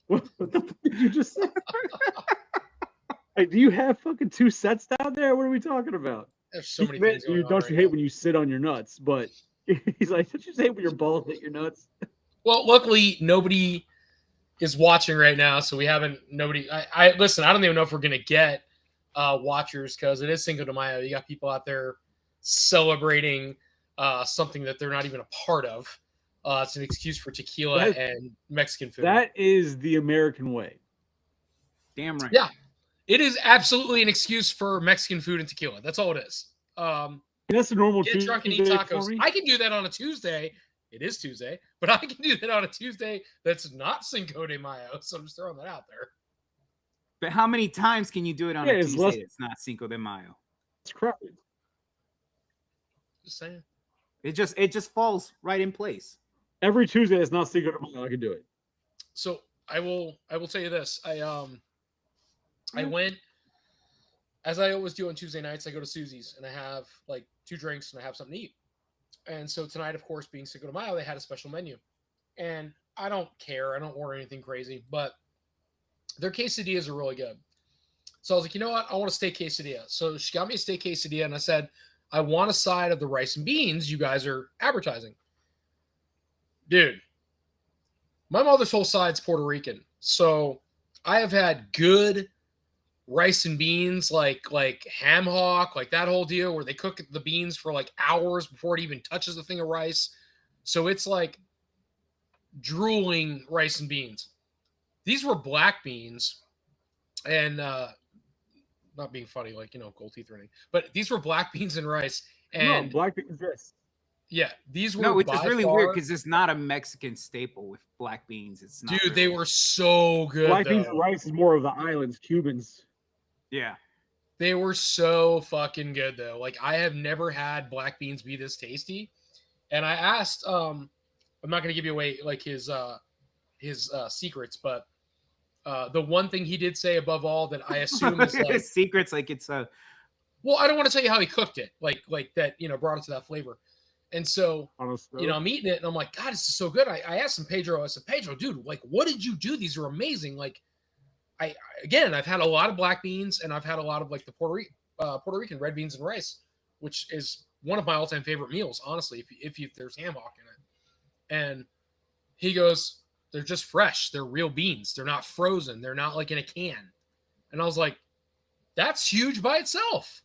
What the fuck did you just say? Like, do you have fucking two sets down there? What are we talking about? There's so He many meant things going you on don't right you hate now. when you sit on your nuts, but he's like, don't you hate when your balls hit your nuts? Well, luckily nobody is watching right now, so we haven't. Nobody. I listen. I don't even know if we're gonna get watchers because it is Cinco de Mayo. You got people out there celebrating something that they're not even a part of. It's an excuse for tequila That and Mexican food. that is the American way. Damn right. Yeah, it is absolutely an excuse for Mexican food and tequila. That's all it is. That's a normal Get drunk and eat Tuesday for tacos. me. I can do that on a Tuesday. It is Tuesday, but I can do that on a Tuesday that's not Cinco de Mayo. So I'm just throwing that out there. But how many times can you do it on Yeah, a it's Tuesday less- that's not Cinco de Mayo? It's crowded. Just saying. It just falls right in place. Every Tuesday that's not Cinco de Mayo, I can do it. So I will tell you this. I went, as I always do on Tuesday nights, I go to Susie's and I have like 2 drinks and I have something to eat. And so tonight, of course, being Cinco de Mayo, they had a special menu. And I don't care. I don't order anything crazy, but their quesadillas are really good. So I was like, you know what? I want a steak quesadilla. So she got me a steak quesadilla and I said, I want a side of the rice and beans you guys are advertising. Dude, my mother's whole side's Puerto Rican. So I have had good rice and beans, like ham hock, like that whole deal where they cook the beans for like hours before it even touches the thing of rice. So it's like drooling rice and beans. These were black beans, and not being funny, like, you know, gold teeth or anything, but these were black beans and rice. And No, black beans this. yeah, these were No, which is by really far, weird because it's not a Mexican staple with black beans. It's not. dude, they really. were so good. Black though. beans and rice is more of the islands, Cubans. Yeah. They were so fucking good though. Like I have never had black beans be this tasty. And I asked, I'm not gonna give you away like his secrets, but the one thing he did say above all that I assume is like, secrets, like it's a. well, I don't want to tell you how he cooked it, like that, you know, brought it to that flavor. And so, Honestly, you know, I'm eating it and I'm like, God, this is so good. I asked him, Pedro, I said, Pedro, dude, like, what did you do? These are amazing. Like, I've had a lot of black beans and I've had a lot of like the Puerto Rican red beans and rice, which is one of my all-time favorite meals, honestly, if there's ham hock in it. And he goes, they're just fresh. They're real beans. They're not frozen. They're not like in a can. And I was like, that's huge by itself.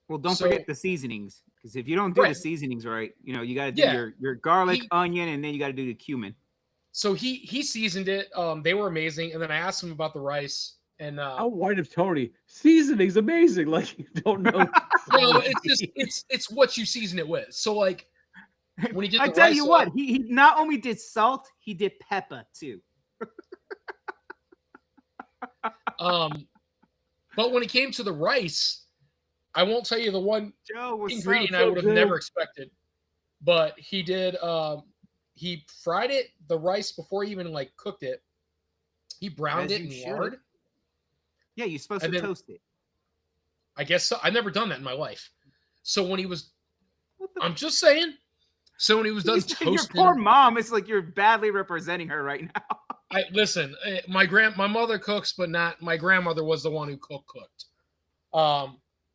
Well, don't So- forget the seasonings, because if you don't do Right. the seasonings right, you know you got to do Yeah. your garlic, He- onion, and then you got to do the cumin. So he seasoned it. They were amazing. And then I asked him about the rice. And how white of Tony? Seasoning's amazing. Like you don't know. no, it's just it's what you season it with. So like when he did I the tell rice, you what, he not only did salt, he did pepper too. But when it came to the rice, I won't tell you the one Joe was ingredient I would have never expected. But he did he fried it, the rice, before he even like cooked it. He browned As it you in should. lard. Yeah, you're supposed And to then- toast it. I guess so. I've never done that in my life. So when he was, What the I'm just saying. So when he was done Your toasting, poor mom. It's like you're badly representing her right now. I listen. My mother cooks, but not my grandmother was the one who cooked.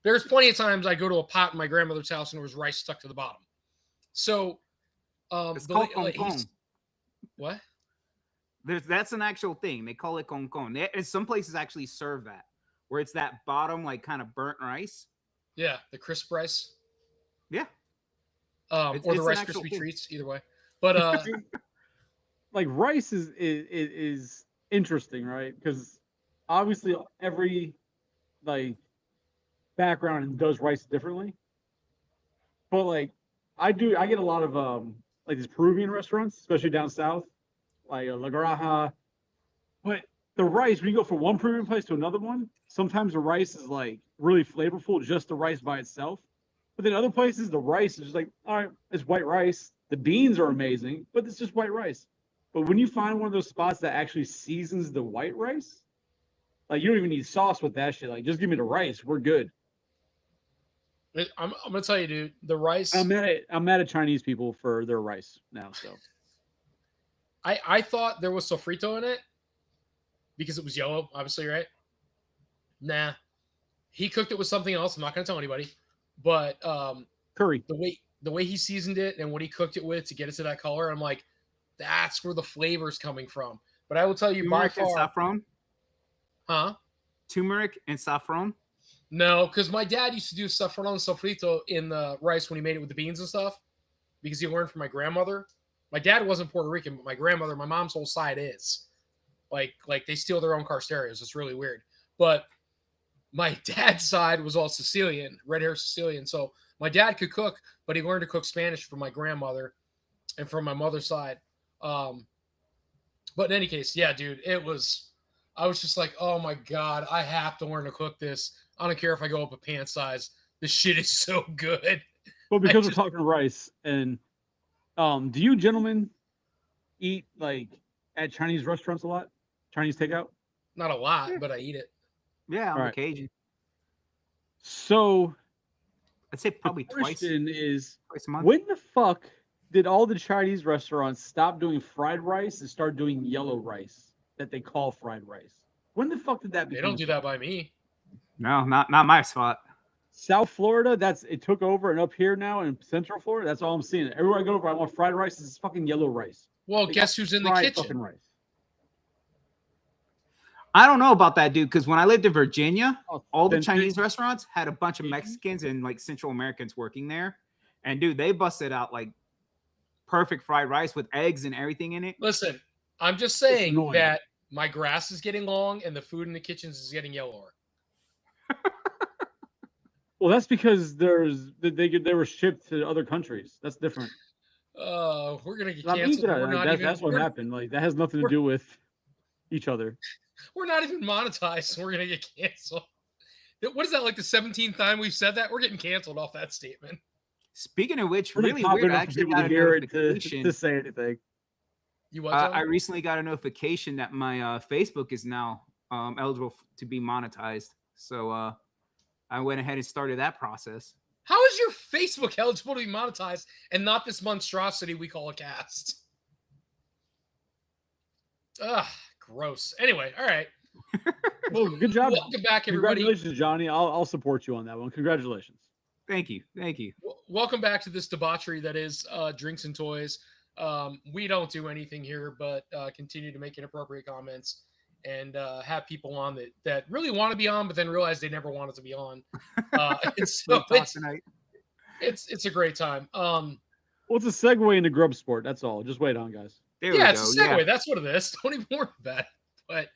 There's plenty of times I go to a pot in my grandmother's house and there was rice stuck to the bottom. So, It's called like, concon. what? That's an actual thing. They call it concon. Some places actually serve that, where it's that bottom, like kind of burnt rice. Yeah, the crisp rice, Yeah. or It's the an Rice actual Krispie thing. treats. Either way, but Like rice is interesting, right? Because obviously every like background does rice differently. But like I get a lot of like these Peruvian restaurants, especially down south, like La Granja. But the rice, when you go from one Peruvian place to another one, sometimes the rice is like really flavorful, just the rice by itself. But then other places, the rice is just like, all right, it's white rice. The beans are amazing, but it's just white rice. But when you find one of those spots that actually seasons the white rice, like you don't even need sauce with that shit. Like just give me the rice, we're good. I'm gonna tell you, dude, the rice. I'm mad at Chinese people for their rice now. So I thought there was sofrito in it. because it was yellow, obviously, right? Nah. He cooked it with something else. I'm not going to tell anybody. But Curry. the way he seasoned it and what he cooked it with to get it to that color, I'm like, that's where the flavor's coming from. But I will tell you by Turmeric and far, saffron. huh? Turmeric and saffron. No, because my dad used to do saffron sofrito in the rice when he made it with the beans and stuff, because he learned from my grandmother. My dad wasn't Puerto Rican, but my grandmother, my mom's whole side is. Like they steal their own car stereos. It's really weird. But my dad's side was all Sicilian, red hair Sicilian. So my dad could cook, but he learned to cook Spanish from my grandmother and from my mother's side. But in any case, yeah, dude, I was just like, oh my God, I have to learn to cook this. I don't care if I go up a pant size. This shit is so good. Well, because we're talking rice, and do you gentlemen eat like at Chinese restaurants a lot? Chinese takeout? Not a lot, but I eat it. Yeah, on All right. occasion. So I'd say the probably twice question is, a month. when the fuck did all the Chinese restaurants stop doing fried rice and start doing yellow rice that they call fried rice? When the fuck did that They become? don't do that by me. No, not my spot. South Florida, it took over, and up here now in Central Florida, that's all I'm seeing. Everywhere I go, I want fried rice. It's fucking yellow rice. Well, They guess got who's in the fried kitchen? fucking rice. I don't know about that, dude, because when I lived in Virginia, all the Authentic. Chinese restaurants had a bunch of Mexicans and like Central Americans working there. And dude, they busted out like perfect fried rice with eggs and everything in it. Listen, I'm just saying annoying. that my grass is getting long and the food in the kitchens is getting yellower. Well, that's because they were shipped to other countries. That's different. We're gonna get I'm canceled. eating it. We're Like, not even. that's what happened. Like that has nothing to do with each other. We're not even monetized. So we're gonna get canceled. What is that? Like the 17th time we've said that? We're getting canceled off that statement. Speaking of which, Really really popular weird. I enough for actually people got to a hear it notification. to say anything. You what? John? I recently got a notification that my Facebook is now eligible to be monetized. So I went ahead and started that process. How is your Facebook eligible to be monetized and not this monstrosity we call a cast? Ugh, gross. Anyway, all right. Well, good job. Welcome back, everybody. Congratulations, Johnny. I'll support you on that one. Congratulations. Thank you. Thank you. Welcome back to this debauchery that is Drinks and Toys. We don't do anything here but continue to make inappropriate comments and have people on that really want to be on, but then realize they never wanted to be on. And so it's a great time. Well, it's a segue into grub sport. That's all. Just wait on, guys. There we it's go. a segue. Yeah. That's what it is. Don't even worry about it. But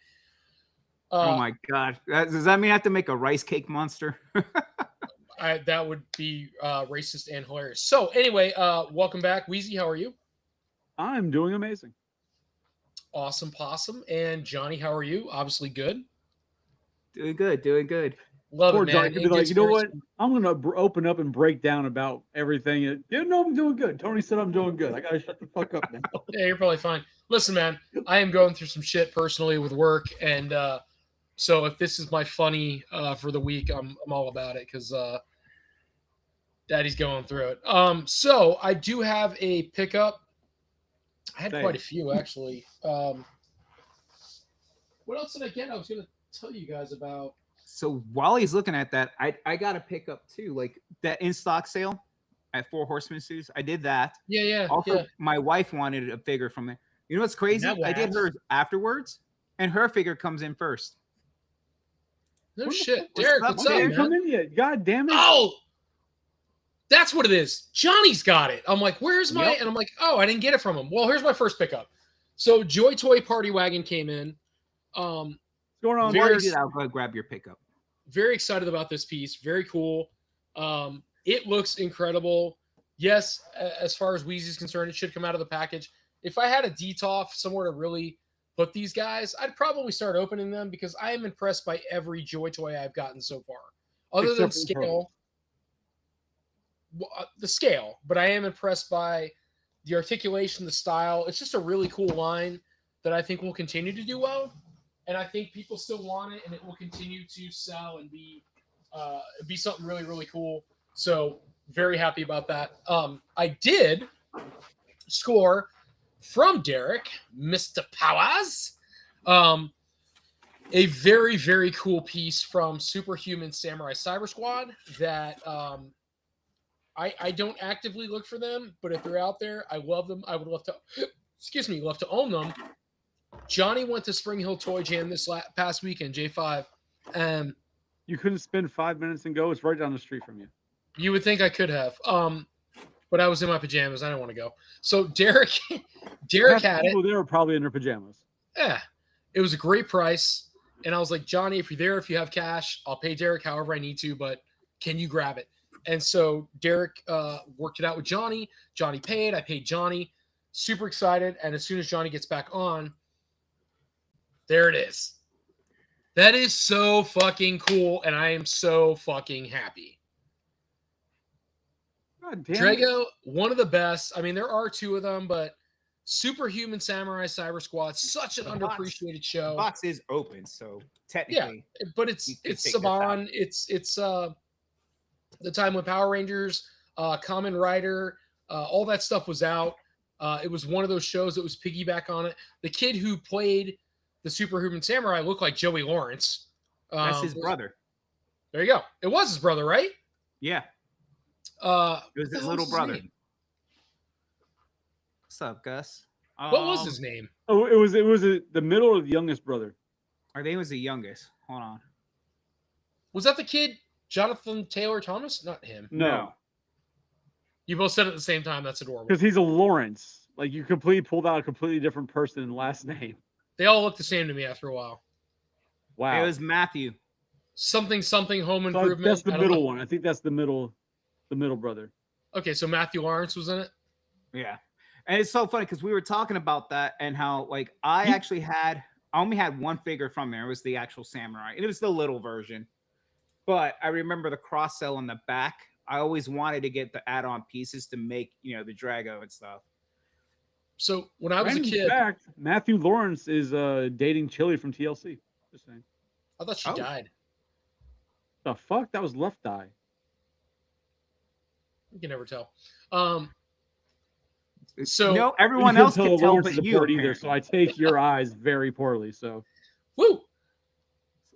Oh my God. Does that mean I have to make a rice cake monster? that would be racist and hilarious. So anyway, welcome back. Wheezy, how are you? I'm doing amazing. Awesome Possum. And Johnny, how are you? Obviously good. Doing good. Doing good. Love Poor it, man. Johnny could be It like, gets you know very- what? I'm gonna open up and break down about everything. You know, I'm doing good. Tony said I'm doing good. I gotta shut the fuck up now. Yeah, you're probably fine. Listen, man, I am going through some shit personally with work, and so if this is my funny for the week, I'm all about it because Daddy's going through it. So I do have a pickup. I had quite a few actually. What else did I get? I was gonna tell you guys about. So while he's looking at that, I got to pick up too, like that in stock sale at Four Horsemen Suits. I did that. Yeah. Also, my wife wanted a figure from it. You know what's crazy? That I did was. hers afterwards, and her figure comes in first. No shit, what's Derek. up, What's up, Didn't man? come in yet. God damn it. Oh, that's what it is. Johnny's got it. I'm like, where's my? Yep. And I'm like, oh, I didn't get it from him. Well, here's my first pickup. So Joy Toy Party Wagon came in. What's going on? While Very you did, I'll go grab your pickup. Very excited about this piece. Very cool. It looks incredible. Yes, as far as Wheezy's concerned, it should come out of the package. If I had a DTOF somewhere to really put these guys, I'd probably start opening them because I am impressed by every Joy Toy I've gotten so far. Other than Except for scale, the scale, but I am impressed by the articulation, the style. It's just a really cool line that I think will continue to do well. And I think people still want it, and it will continue to sell and be something really, really cool. So very happy about that. I did score from Derek, Mr. Powers, a very, very cool piece from Superhuman Samurai Cyber Squad that I don't actively look for them, but if they're out there, I love them. I would love to, love to own them. Johnny went to Spring Hill Toy Jam this past weekend, J5. You couldn't spend 5 minutes and go. It's right down the street from you. You would think I could have, but I was in my pajamas. I didn't want to go. So Derek had people it. there were probably in their pajamas. Yeah, it was a great price, and I was like, Johnny, if you're there, if you have cash, I'll pay Derek however I need to, but can you grab it? And so Derek worked it out with Johnny. Johnny paid. I paid Johnny. Super excited. And as soon as Johnny gets back on, there it is. That is so fucking cool, and I am so fucking happy. God damn it. Drago, one of the best. I mean, there are two of them, but Superhuman Samurai Cyber Squad, such an underappreciated The show. box is open, so technically, But it's you could take this Saban. It's the time when Power Rangers, Kamen Rider, all that stuff was out. It was one of those shows that was piggyback on it. The kid who played the Superhuman Samurai looked like Joey Lawrence. that's his brother. There you go. It was his brother, right? Yeah, It it was his little brother. Name? What's up, Gus? What was his name? Oh, it was the middle of the youngest brother. I think it was the youngest. Hold on. Was that the kid, Jonathan Taylor Thomas? Not him. No, You both said it at the same time. That's adorable. because he's a Lawrence. Like you completely pulled out a completely different person in last name. They all look the same to me after a while. Wow. It was Matthew. Something home So improvement. that's the I don't middle know. one. I think that's the middle brother. Okay, so Matthew Lawrence was in it. Yeah. And it's so funny because we were talking about that and how like I only had one figure from there. It was the actual samurai. And it was the little version. But I remember the cross sell on the back. I always wanted to get the add-on pieces to make, the Drago and stuff. So when I was a And kid, in fact, Matthew Lawrence is dating Chili from TLC. Just saying. I thought she Oh. died. The fuck? That was Left Eye. You can never tell. So no, You everyone couldn't else tell can tell Lawrence but is a you bird either, so I take your eyes very poorly. So woo.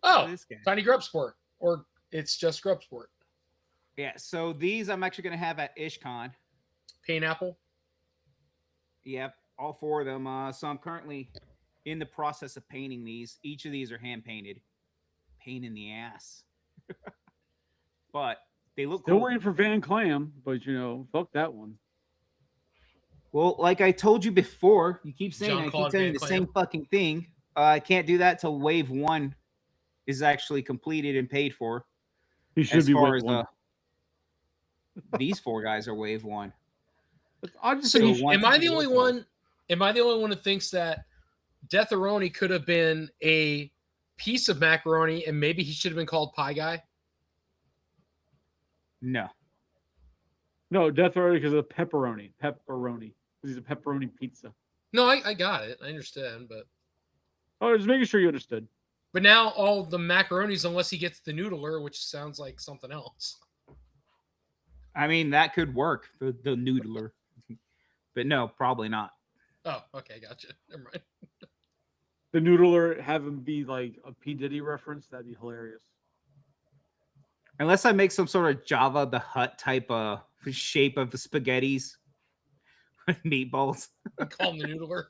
Oh, This guy. Tiny Grub Sport, or it's just Grub Sport. Yeah, so these I'm actually going to have at IshCon. Pineapple. Yep, all four of them. So I'm currently in the process of painting these. Each of these are hand painted. Pain in the ass. But they look still cool. waiting for Van Clam, but fuck that one. Well, like I told you before, you keep saying I keep Jean-Claude saying Van the Clam. same fucking thing. I can't do that till wave 1 is actually completed and paid for. He should As be far wave as one. these four guys are wave 1. I just So say he one- am I the should be only working on. one? Am I the only one who thinks that Deatheroni could have been a piece of macaroni and maybe he should have been called Pie Guy? No. No, Death Row because of pepperoni. Pepperoni. Because he's a pepperoni pizza. No, I got it. I understand, but Oh, just making sure you understood. now all the macaronis, unless he gets the noodler, which sounds like something else. I mean, that could work, the noodler. But no, probably not. Oh, okay, gotcha. Never mind. The noodler have him be like a P. Diddy reference. That'd be hilarious. Unless I make some sort of Java the Hutt type of shape of the spaghettis with meatballs. Call him the noodler.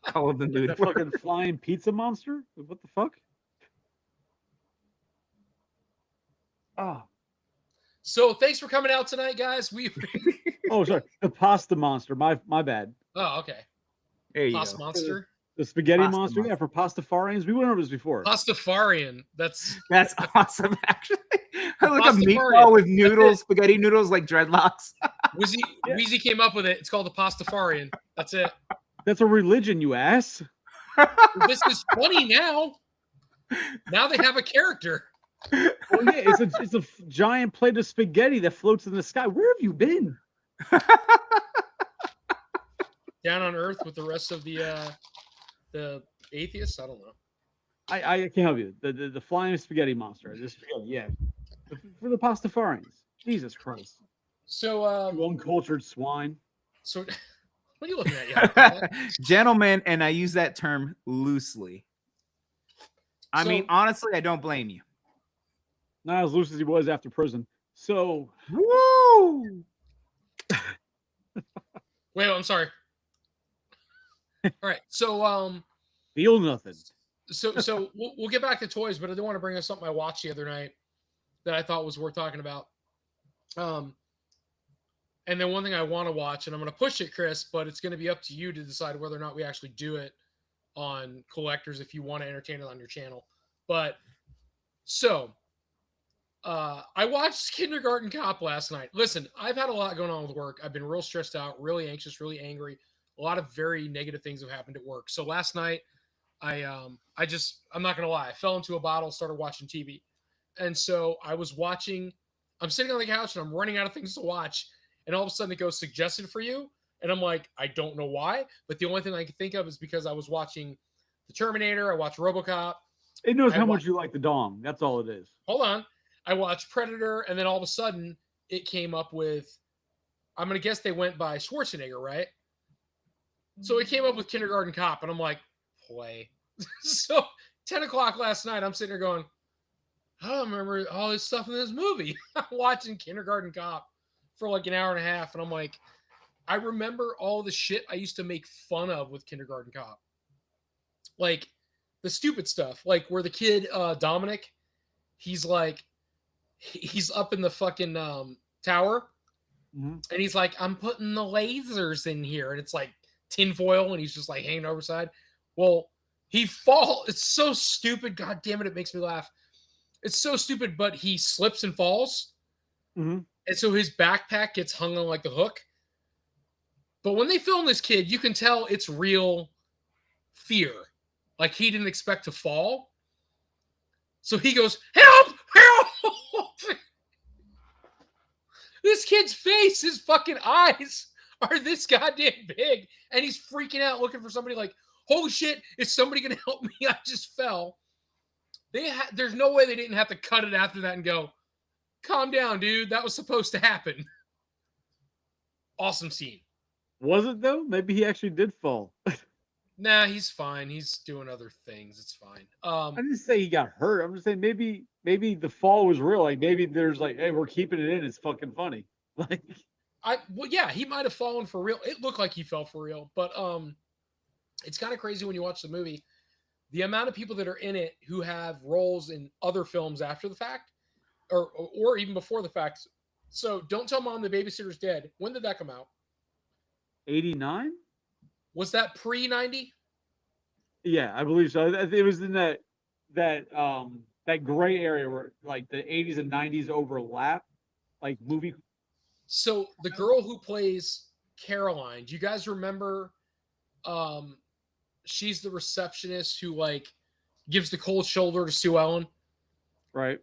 Call it the That noodler. fucking flying pizza monster? What the fuck? Ah. So thanks for coming out tonight, guys. We Oh, sorry. The pasta monster. My bad. oh okay. There you Pasta go. Monster. The spaghetti Pasta monster. Yeah, monster. for Pastafarians. We went over this before. Pastafarian. That's That's awesome, actually. I like a Pasta meatball Mario. with noodles, spaghetti noodles like dreadlocks. Wheezy. Yeah. Wheezy came up with it. It's called the Pastafarian. That's it. That's a religion, you ass. This is funny now. Now they have a character. Oh yeah, it's a giant plate of spaghetti that floats in the sky. Where have you been? Down on Earth with the rest of the atheists. I don't know. I can't help you. The flying spaghetti monster. This yeah. For the Pastafarians. Jesus Christ. So You uncultured swine. so what are you looking at? Yeah. Gentlemen, and I use that term loosely. I So- mean, honestly, I don't blame you. Not as loose as he was after prison. So Woo! Wait, I'm sorry. All right. feel nothing. So we'll get back to toys, but I do want to bring up something I watched the other night that I thought was worth talking about. And then one thing I want to watch, and I'm going to push it, Chris, but it's going to be up to you to decide whether or not we actually do it on Collectors if you want to entertain it on your channel. But so I watched Kindergarten Cop last night. Listen, I've had a lot going on with work. I've been real stressed out, really anxious, really angry. A lot of very negative things have happened at work. So last night, I'm not gonna lie, I fell into a bottle, started watching TV. And so I'm sitting on the couch and I'm running out of things to watch. And all of a sudden it goes suggested for you. And I'm like, I don't know why. But the only thing I can think of is because I was watching The Terminator, I watched RoboCop. It knows I how wa- much you like the Dom. That's all it is. Hold on. I watched Predator, and then all of a sudden it came up with, I'm gonna guess they went by Schwarzenegger, right? So it came up with Kindergarten Cop, and I'm like, play. So 10 o'clock last night, I'm sitting there going, I don't remember all this stuff in this movie. I'm watching Kindergarten Cop for like an hour and a half, and I'm like, I remember all the shit I used to make fun of with Kindergarten Cop. Like the stupid stuff, like where the kid Dominic, he's up in the fucking tower, Mhm. and he's like, I'm putting the lasers in here, and it's like tinfoil, and he's just like hanging overside. Well, it's so stupid. God damn it, it makes me laugh. It's so stupid, but he slips and falls, Mhm. and so his backpack gets hung on like the hook. But when they film this kid, you can tell it's real fear. Like he didn't expect to fall. So he goes, help, help. This kid's face, his fucking eyes are this goddamn big. And he's freaking out looking for somebody like, holy shit, is somebody going to help me? I just fell. There's no way they didn't have to cut it after that and go, calm down, dude. That was supposed to happen. Awesome scene. Was it though? Maybe he actually did fall. Nah, he's fine. He's doing other things. It's fine. I didn't say he got hurt. I'm just saying maybe the fall was real. Like maybe there's like, hey, we're keeping it in. It's fucking funny. Like Well, yeah, he might have fallen for real. It looked like he fell for real, but it's kind of crazy when you watch the movie. The amount of people that are in it who have roles in other films after the fact, or even before the fact. So, Don't Tell Mom the Babysitter's Dead. When did that come out? 89? Was that pre-90? Yeah, I believe so. It was in that gray area where like the 80s and 90s overlap, like movie. So the girl who plays Caroline, do you guys remember? She's the receptionist who like gives the cold shoulder to Sue Ellen, Right.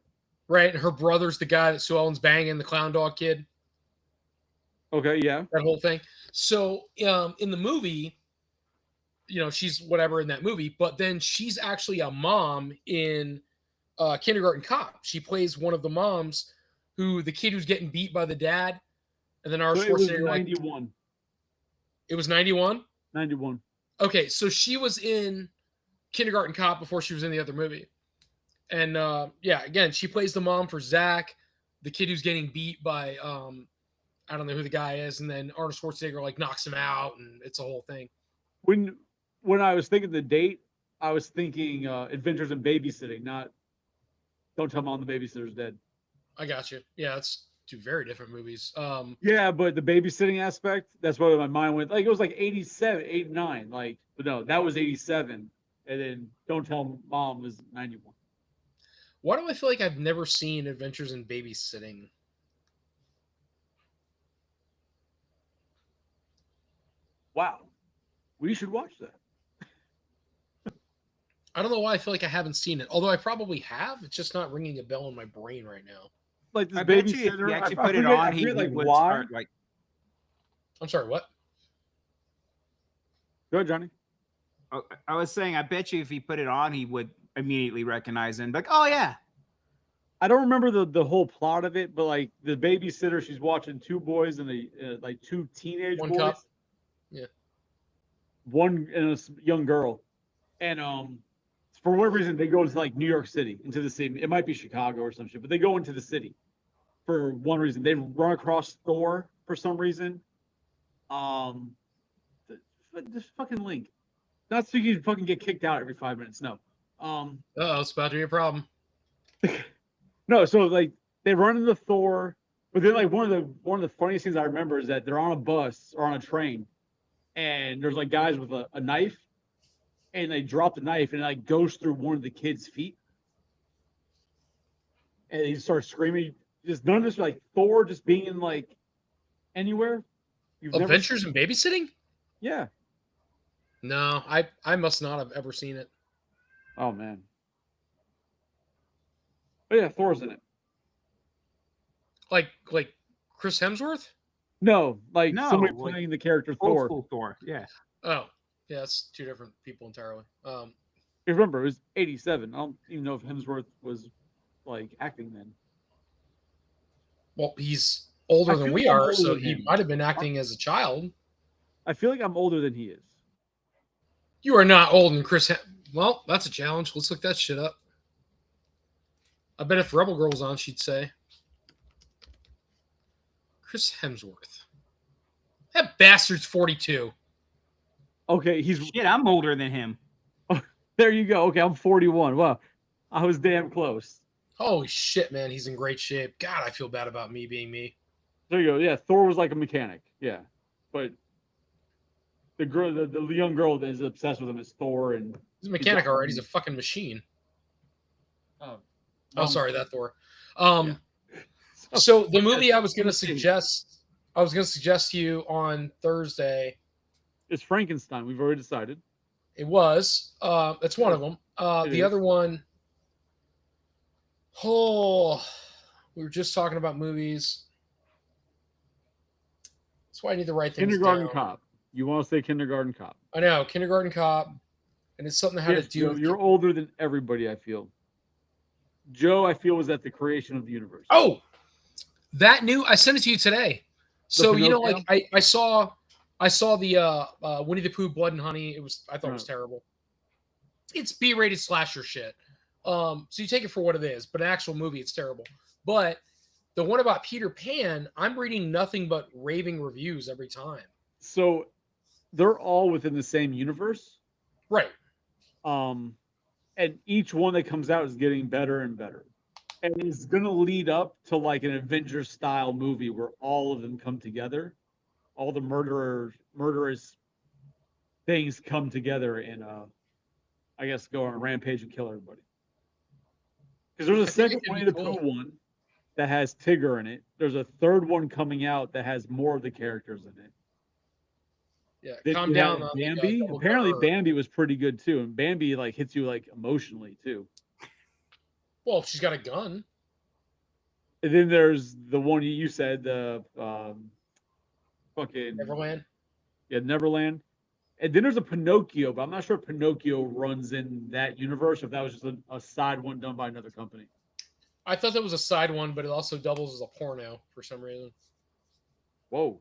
right? And her brother's the guy that Sue Ellen's banging, the clown dog kid. Okay. Yeah. That whole thing. So in the movie, she's whatever in that movie, but then she's actually a mom in Kindergarten Cop. She plays one of the moms who the kid who's getting beat by the dad, and then Arnold So it was Schwarzenegger. 91. It was 91. 91. Okay, so she was in Kindergarten Cop before she was in the other movie, and yeah, again, she plays the mom for Zach, the kid who's getting beat by I don't know who the guy is, and then Arnold Schwarzenegger like knocks him out, and it's a whole thing. When I was thinking the date, I was thinking Adventures in Babysitting, not Don't Tell Mom the Babysitter's Dead. I got you. Yeah, it's two very different movies. Yeah, but the babysitting aspect, that's what my mind went. Like it was like 87, 89. Like, but no, that was 87. And then Don't Tell Mom was 91. Why do I feel like I've never seen Adventures in Babysitting? Wow. We should watch that. I don't know why I feel like I haven't seen it. Although I probably have. It's just not ringing a bell in my brain right now. Like this I bet you if babysitter. he actually I put it forget- on, I he forget, like would why. start like. I'm sorry, what? Go ahead, Johnny. Oh, I was saying, I bet you if he put it on, he would immediately recognize it and be like, oh yeah. I don't remember the whole plot of it, but like the babysitter, she's watching two boys and like two teenage One boys. cup. Yeah. One and a young girl, and for whatever reason they go to like New York City, into the city. It might be Chicago or some shit, but they go into the city for one reason. They run across Thor for some reason. Um, this fucking link. Not so you fucking get kicked out every 5 minutes. No. Oh, it's about to be a problem. No. So like they run into Thor, but then like one of the funniest things I remember is that they're on a bus or on a train, and there's like guys with a knife, and they drop the knife and it like goes through one of the kids' feet, and he starts screaming. Just none of this like Thor just being in like anywhere. You've never Adventures in Babysitting? Yeah. No, I must not have ever seen it. Oh man. But yeah, Thor's in it. Like Chris Hemsworth? No, like No, somebody like playing the character Old Thor. school Thor. Yeah. Oh, yeah, that's two different people entirely. Remember, it was 87. I don't even know if Hemsworth was like acting then. Well, he's older I than feel we like I'm are, older so than he him. might have been acting as a child. I feel like I'm older than he is. You are not old and well, that's a challenge. Let's look that shit up. I bet if Rebel Girl was on, she'd say Chris Hemsworth. That bastard's 42. Okay, he's Shit, I'm older than him. there. You go. Okay, I'm 41. Wow, I was damn close. Holy shit, man, he's in great shape. God, I feel bad about me being me. There you go. Yeah, Thor was like a mechanic. Yeah, but the girl, the young girl that is obsessed with him is Thor, and He's a mechanic already. He's a fucking machine. oh, Sorry, that Thor. Yeah. So the movie I was gonna suggest to you on Thursday. It's Frankenstein. We've already decided. It was. That's one of them. It The is. other one. Oh, we were just talking about movies. That's why I need to write things Kindergarten down. Cop. You want to say Kindergarten Cop? I know, Kindergarten Cop, and it's something that had Yes, to do. Joe, with you're older than everybody. I feel. Joe, I feel, was at the creation of the universe. Oh, that new. I sent it to you today. So you know, Pinocchio? like I saw the Winnie the Pooh Blood and Honey. I thought it was Right. terrible. It's B-rated slasher shit. So you take it for what it is, but an actual movie, it's terrible. But the one about Peter Pan, I'm reading nothing but raving reviews every time. So they're all within the same universe. Right. And each one that comes out is getting better and better. And it's gonna lead up to like an Avengers style movie where all of them come together. All the murderous things come together and I guess go on a rampage and kill everybody. Because there's a I think second it could Winnie be the Pooh cool. one that has Tigger in it. There's a third one coming out that has more of the characters in it. Yeah. Then Calm you down have on the, Bambi. double Apparently, cover. Bambi was pretty good too, and Bambi like hits you like emotionally too. Well, she's got a gun. And then there's the one you said, the fucking Neverland. yeah, Neverland. And then there's a Pinocchio, but I'm not sure if Pinocchio runs in that universe or if that was just a side one done by another company. I thought that was a side one, but it also doubles as a porno for some reason. Whoa.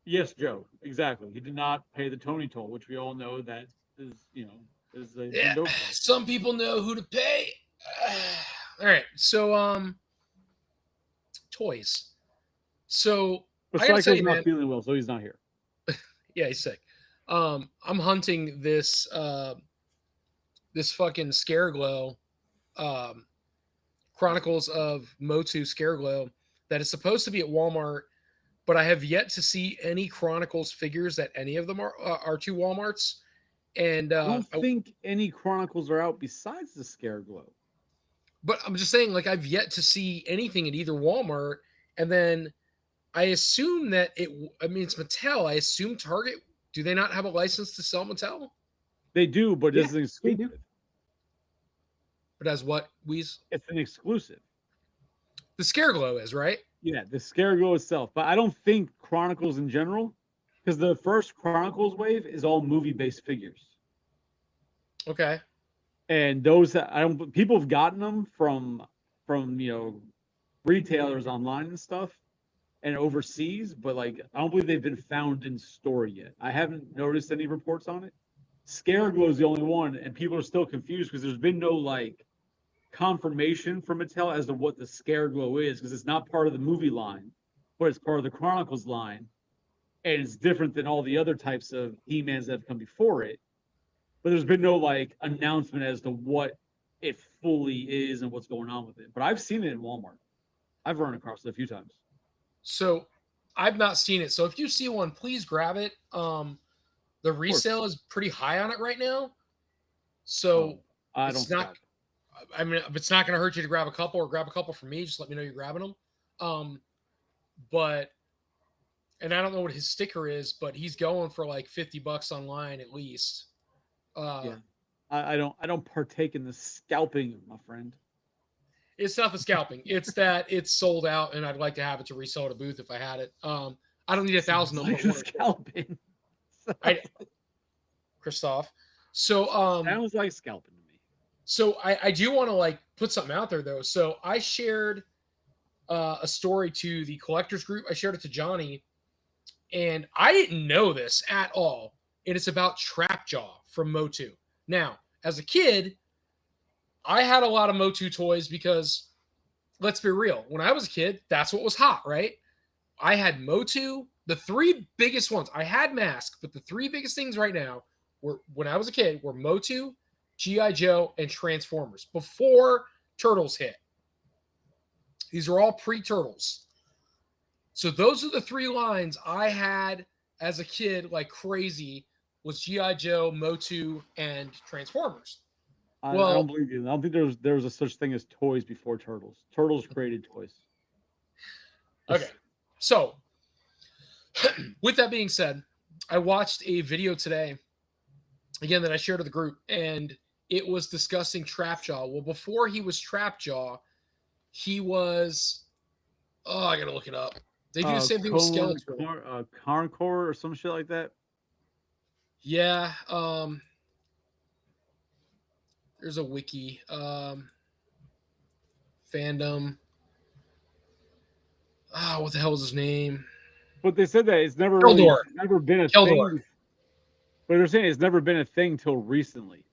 Yes, Joe. Exactly. He did not pay the Tony toll, which we all know that is, is a Yeah, dope. some people know who to pay. All right, so toys. So But I gotta tell Psycho's you, not man. feeling well, so he's not here. Yeah, he's sick. I'm hunting this this fucking Scareglow, Chronicles of Motu Scareglow that is supposed to be at Walmart, but I have yet to see any Chronicles figures at any of them are two Walmarts. And I don't think any Chronicles are out besides the Scareglow. but I'm just saying, like, I've yet to see anything at either Walmart. And then I assume that it's Mattel. I assume Target, do they not have a license to sell Mattel? They do, but Yeah, it's an they do. exclusive. But as what, Weez? It's an exclusive. The Scareglow is, right? Yeah, the Scareglow itself. But I don't think Chronicles in general, because the first Chronicles wave is all movie-based figures. Okay. And those people have gotten them from retailers online and stuff. and overseas, but like I don't believe they've been found in store yet. I haven't noticed any reports on it. Scareglow is the only one, and people are still confused because there's been no like confirmation from Mattel as to what the Scareglow is, because it's not part of the movie line, but it's part of the Chronicles line, and it's different than all the other types of He-Mans that have come before it. But there's been no like announcement as to what it fully is and what's going on with it. But I've seen it in Walmart. I've run across it a few times. So I've not seen it. So if you see one, please grab it. The resale is pretty high on it right now. So I don't. it's not. I mean, it's not going to hurt you to grab a couple or grab a couple from me. Just let me know you're grabbing them. But, and I don't know what his sticker is, but he's going for like $50 online at least. Yeah. I don't partake in the scalping, my friend. It's not the scalping. It's that it's sold out, and I'd like to have it to resell at a booth if I had it. I don't need 1,000 of them. Like scalping. Christoph. So sounds like scalping to me. So I do want to like put something out there though. So I shared a story to the collectors group. I shared it to Johnny, and I didn't know this at all. And it's about Trapjaw from Motu. Now, as a kid, I had a lot of Motu toys because, let's be real, when I was a kid, that's what was hot, right? I had Motu. The three biggest ones, I had Mask, but the three biggest things right now were, when I was a kid, were Motu, G.I. Joe, and Transformers before Turtles hit. These are all pre-Turtles. So those are the three lines I had as a kid like crazy, was G.I. Joe, Motu, and Transformers. I don't believe you. I don't think there was a such thing as toys before Turtles. Turtles created toys. Okay. So with that being said, I watched a video today, again, that I shared to the group, and it was discussing Trapjaw. Well, before he was Trapjaw, he was, I gotta look it up. They do the same thing with Skeletor. Carncore or some shit like that. Yeah. There's a wiki. Fandom. What the hell is his name? But they said that it's never never been a thing. But they're saying it's never been a thing till recently.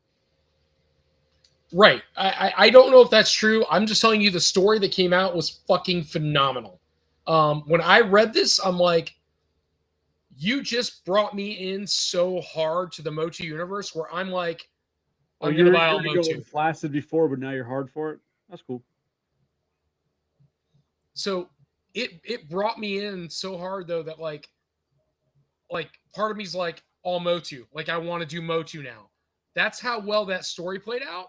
Right. I don't know if that's true. I'm just telling you the story that came out was fucking phenomenal. When I read this, I'm like, you just brought me in so hard to the Motu universe where I'm like, I'm going to buy all Motu. Flaccid before, but now you're hard for it. That's cool. So it brought me in so hard though that like part of me's like all Motu. Like I want to do Motu now. That's how well that story played out.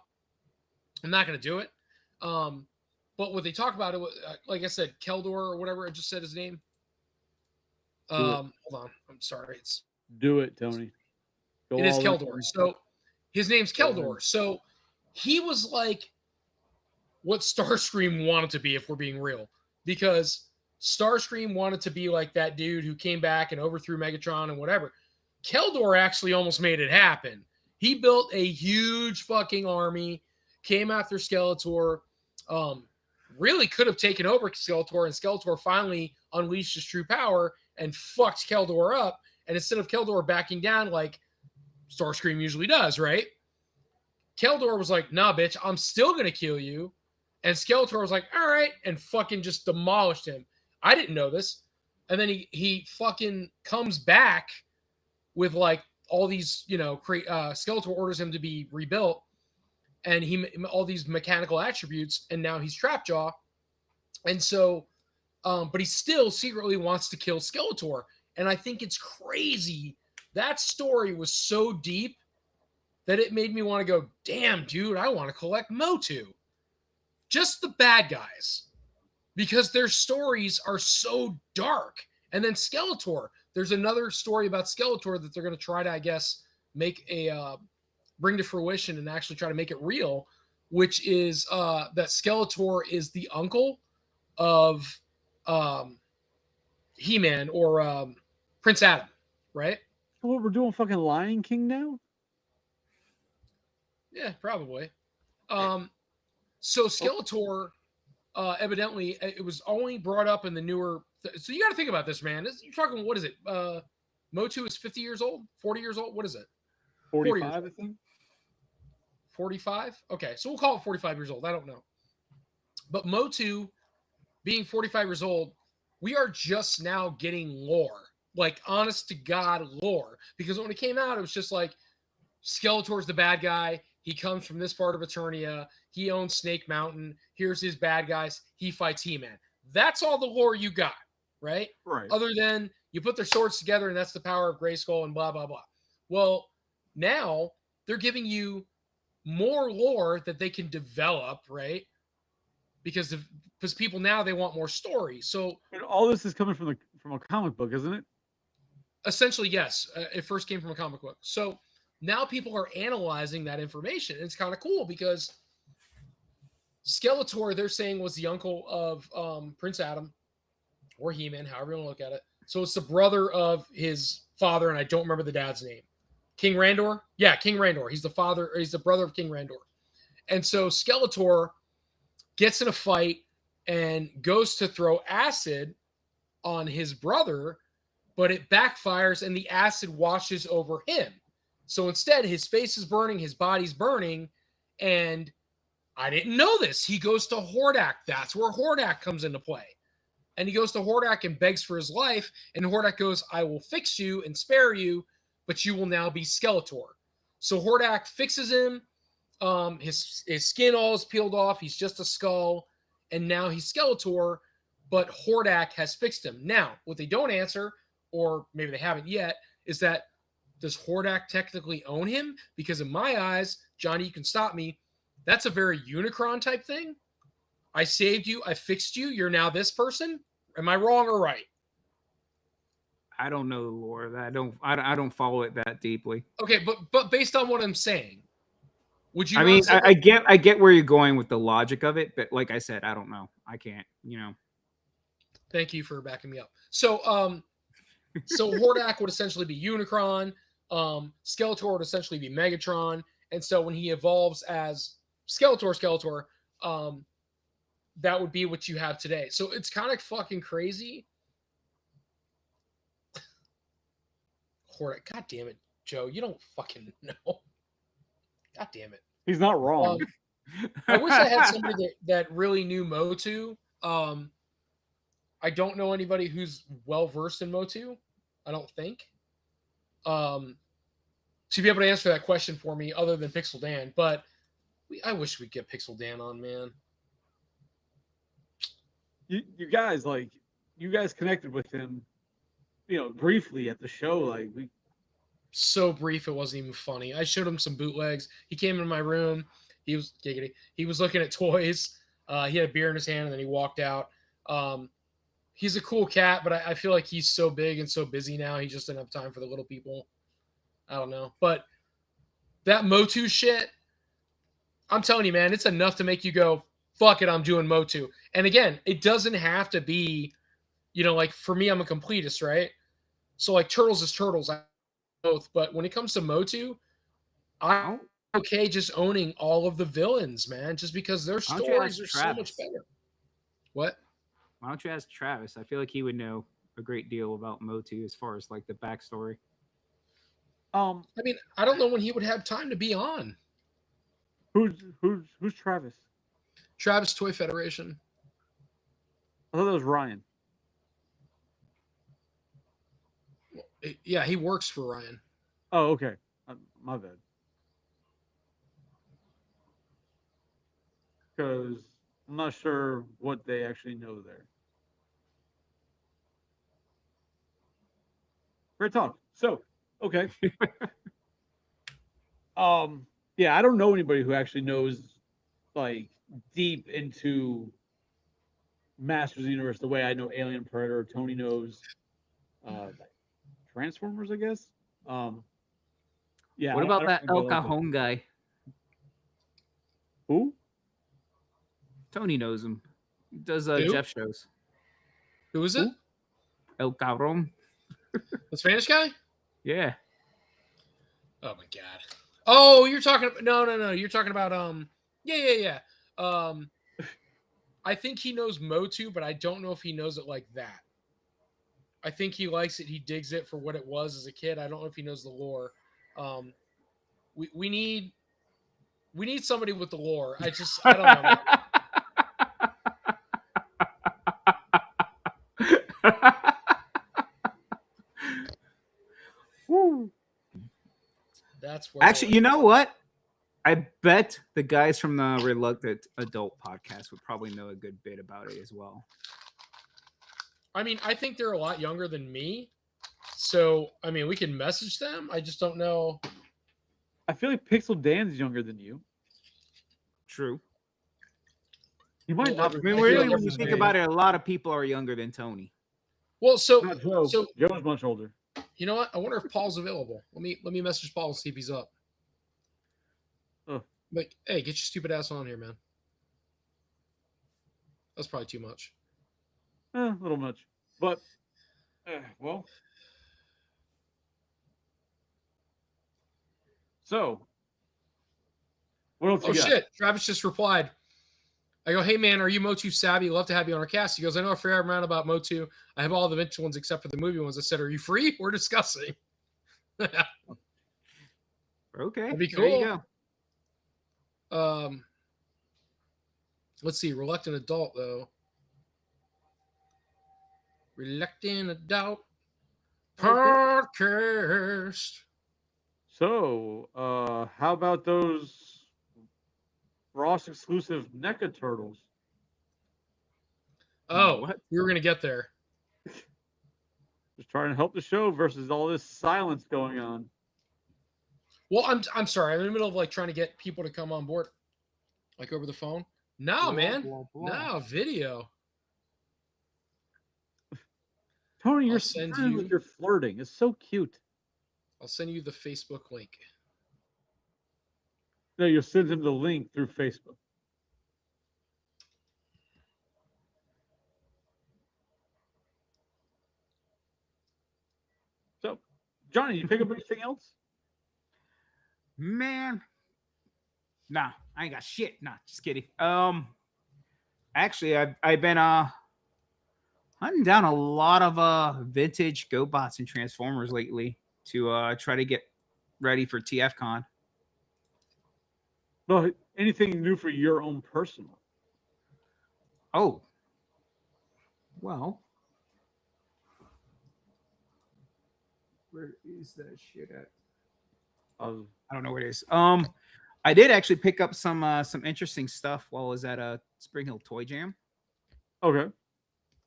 I'm not going to do it. But what they talk about it, like I said, Keldor or whatever I just said his name. Hold on. I'm sorry. Do it, Tony. It is Keldor. So his name's Keldor. So he was like what Starscream wanted to be, if we're being real, because Starscream wanted to be like that dude who came back and overthrew Megatron and whatever. Keldor actually almost made it happen. He built a huge fucking army, came after Skeletor, really could have taken over Skeletor, and Skeletor finally unleashed his true power and fucked Keldor up. And instead of Keldor backing down like Starscream usually does, right? Keldor was like, nah, bitch, I'm still going to kill you. And Skeletor was like, all right, and fucking just demolished him. I didn't know this. And then he fucking comes back with like all these, Skeletor orders him to be rebuilt. And all these mechanical attributes, and now he's Trapjaw. And so, but he still secretly wants to kill Skeletor. And I think it's crazy. That story was so deep that it made me want to go, damn, dude, I want to collect Motu. Just the bad guys. Because their stories are so dark. And then Skeletor. There's another story about Skeletor that they're going to try to, I guess, make bring to fruition and actually try to make it real, which is that Skeletor is the uncle of He-Man or Prince Adam, right? What, we're doing fucking Lion King now? Yeah, probably. So Skeletor, evidently, it was only brought up in the newer So you got to think about this, man. You're talking, what is it? Motu is 50 years old, 40 years old. What is it? 45, I think. 45? Okay, so we'll call it 45 years old. I don't know. But Motu being 45 years old, we are just now getting lore. Like, honest to God lore. Because when it came out, it was just like, Skeletor's the bad guy. He comes from this part of Eternia. He owns Snake Mountain. Here's his bad guys. He fights He-Man. That's all the lore you got, right? Right. Other than you put their swords together and that's the power of Grayskull and blah, blah, blah. Well, now they're giving you more lore that they can develop, right? Because people now, they want more story. So And all this is coming from a comic book, isn't it? essentially, yes. It first came from a comic book. So now people are analyzing that information. And it's kind of cool because Skeletor, they're saying, was the uncle of Prince Adam or He-Man, however you want to look at it. So it's the brother of his father, and I don't remember the dad's name. King Randor? Yeah, King Randor. He's the father, or he's the brother of King Randor. And so Skeletor gets in a fight and goes to throw acid on his brother, but it backfires and the acid washes over him. So instead, his face is burning, his body's burning, and I didn't know this. He goes to Hordak. That's where Hordak comes into play. And he goes to Hordak and begs for his life, and Hordak goes, I will fix you and spare you, but you will now be Skeletor. So Hordak fixes him. His skin all is peeled off. He's just a skull, and now he's Skeletor, but Hordak has fixed him. Now, what they don't answer, or maybe they haven't yet, is that does Hordak technically own him? Because in my eyes, Johnny, you can stop me, that's a very Unicron type thing. I saved you. I fixed you. You're now this person. Am I wrong or right? I don't know the lore. I don't follow it that deeply. Okay, but based on what I'm saying, would you? I mean, I get where you're going with the logic of it, but like I said, I don't know. I can't. Thank you for backing me up. So Hordak would essentially be Unicron. Skeletor would essentially be Megatron, and so when he evolves as Skeletor, that would be what you have today. So it's kind of fucking crazy. Hordak, god damn it, Joe, you don't fucking know. God damn it. He's not wrong. I wish I had somebody that really knew Motu. I don't know anybody who's well versed in Motu. I don't think. To be able to answer that question for me, other than Pixel Dan, but I wish we'd get Pixel Dan on, man. You guys connected with him, briefly at the show. So brief, it wasn't even funny. I showed him some bootlegs. He came into my room. He was giggity. He was looking at toys. He had a beer in his hand, and then he walked out. He's a cool cat, but I feel like he's so big and so busy now. He just doesn't have time for the little people. I don't know. But that Motu shit, I'm telling you, man, it's enough to make you go, fuck it, I'm doing Motu. And again, it doesn't have to be, like for me, I'm a completist, right? So like Turtles is Turtles, I both. But when it comes to Motu, I'm okay just owning all of the villains, man, just because their stories are so much better. What? Why don't you ask Travis? I feel like he would know a great deal about Motu as far as like the backstory. I mean, I don't know when he would have time to be on. Who's Travis? Travis Toy Federation. I thought that was Ryan. Yeah, he works for Ryan. Oh, okay. My bad. Because I'm not sure what they actually know there. Great talk. So, okay. Yeah, I don't know anybody who actually knows like deep into Masters of the Universe the way I know Alien, Predator. Tony knows Transformers, I guess. Yeah. What about that El Cajon guy? Who? Tony knows him. He does Jeff shows. Who is it? El Cajon. The Spanish guy? Yeah. Oh my god. Oh, you're talking about no. You're talking about yeah. I think he knows Motu, but I don't know if he knows it like that. I think he likes it. He digs it for what it was as a kid. I don't know if he knows the lore. We need somebody with the lore. I don't know. Man. Woo. That's where Actually, you know what? I bet the guys from the Reluctant Adult podcast would probably know a good bit about it as well. I mean, I think they're a lot younger than me. So, I mean, we can message them. I just don't know. I feel like Pixel Dan's younger than you. True. He might Well, not. I be. mean, feel really, like when you it's think me. about it, a lot of people are younger than Tony. Well, so Not Joe. so Joe's much older. you know what? I wonder if Paul's available. Let me message Paul and see if he's up. Oh. Like, hey, get your stupid ass on here, man. That's probably too much. A little much, but well. So, what else Oh you got? shit! Travis just replied. I go, hey man, are you Motu savvy? Love to have you on our cast. He goes, I know a fair amount about Motu. I have all the vintage ones except for the movie ones. I said, are you free? We're discussing. Okay. That'd be There you cool. go. Let's see, reluctant adult though. Reluctant adult podcast. So, how about those Ross exclusive NECA turtles? Oh, What? we were gonna get there. Just trying to help the show versus all this silence going on. Well, I'm sorry. I'm in the middle of like trying to get people to come on board, like over the phone. No, man. No video. Tony, I'll you're send send you- like you're flirting. It's so cute. I'll send you the Facebook link. No, you'll send him the link through Facebook. So, Johnny, you pick up anything else? Man. Nah, I ain't got shit. Nah, just kidding. Actually, I've been hunting down a lot of vintage GoBots and Transformers lately to try to get ready for TFCon. No, anything new for your own personal? Oh. Well. Where is that shit at? I don't know where it is. I did actually pick up some interesting stuff while I was at Spring Hill Toy Jam. Okay.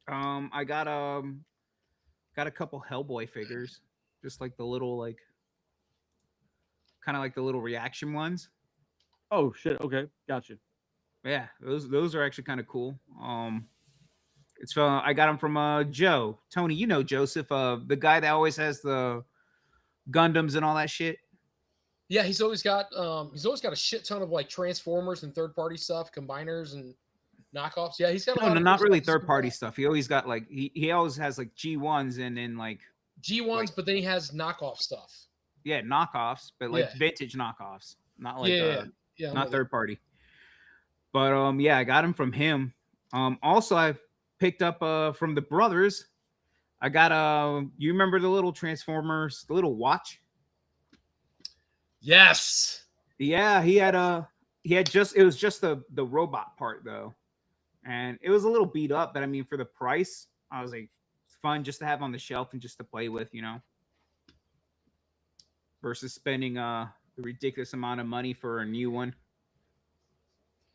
I got a couple Hellboy figures, just like the little like kind of like the little reaction ones. Oh shit. Okay, gotcha. Yeah, those are actually kind of cool. It's I got them from Joe. Tony, you know Joseph, the guy that always has the Gundams and all that shit. Yeah, he's always got a shit ton of like Transformers and third party stuff, combiners and knockoffs. Yeah, he's got a lot No, of not cool really stuff. third party stuff. He always got like he always has like G1s and then like G1s, like- but then he has knockoff stuff. yeah, knockoffs, but like Yeah. vintage knockoffs, not like Yeah, I'm not with third party. But yeah, I got him from him. Also I picked up from the brothers. I got you remember the little Transformers, the little watch? Yes. Yeah, he had just it was just the robot part though. And it was a little beat up, but I mean for the price, I was like it's fun just to have on the shelf and just to play with, you know. Versus spending a ridiculous amount of money for a new one.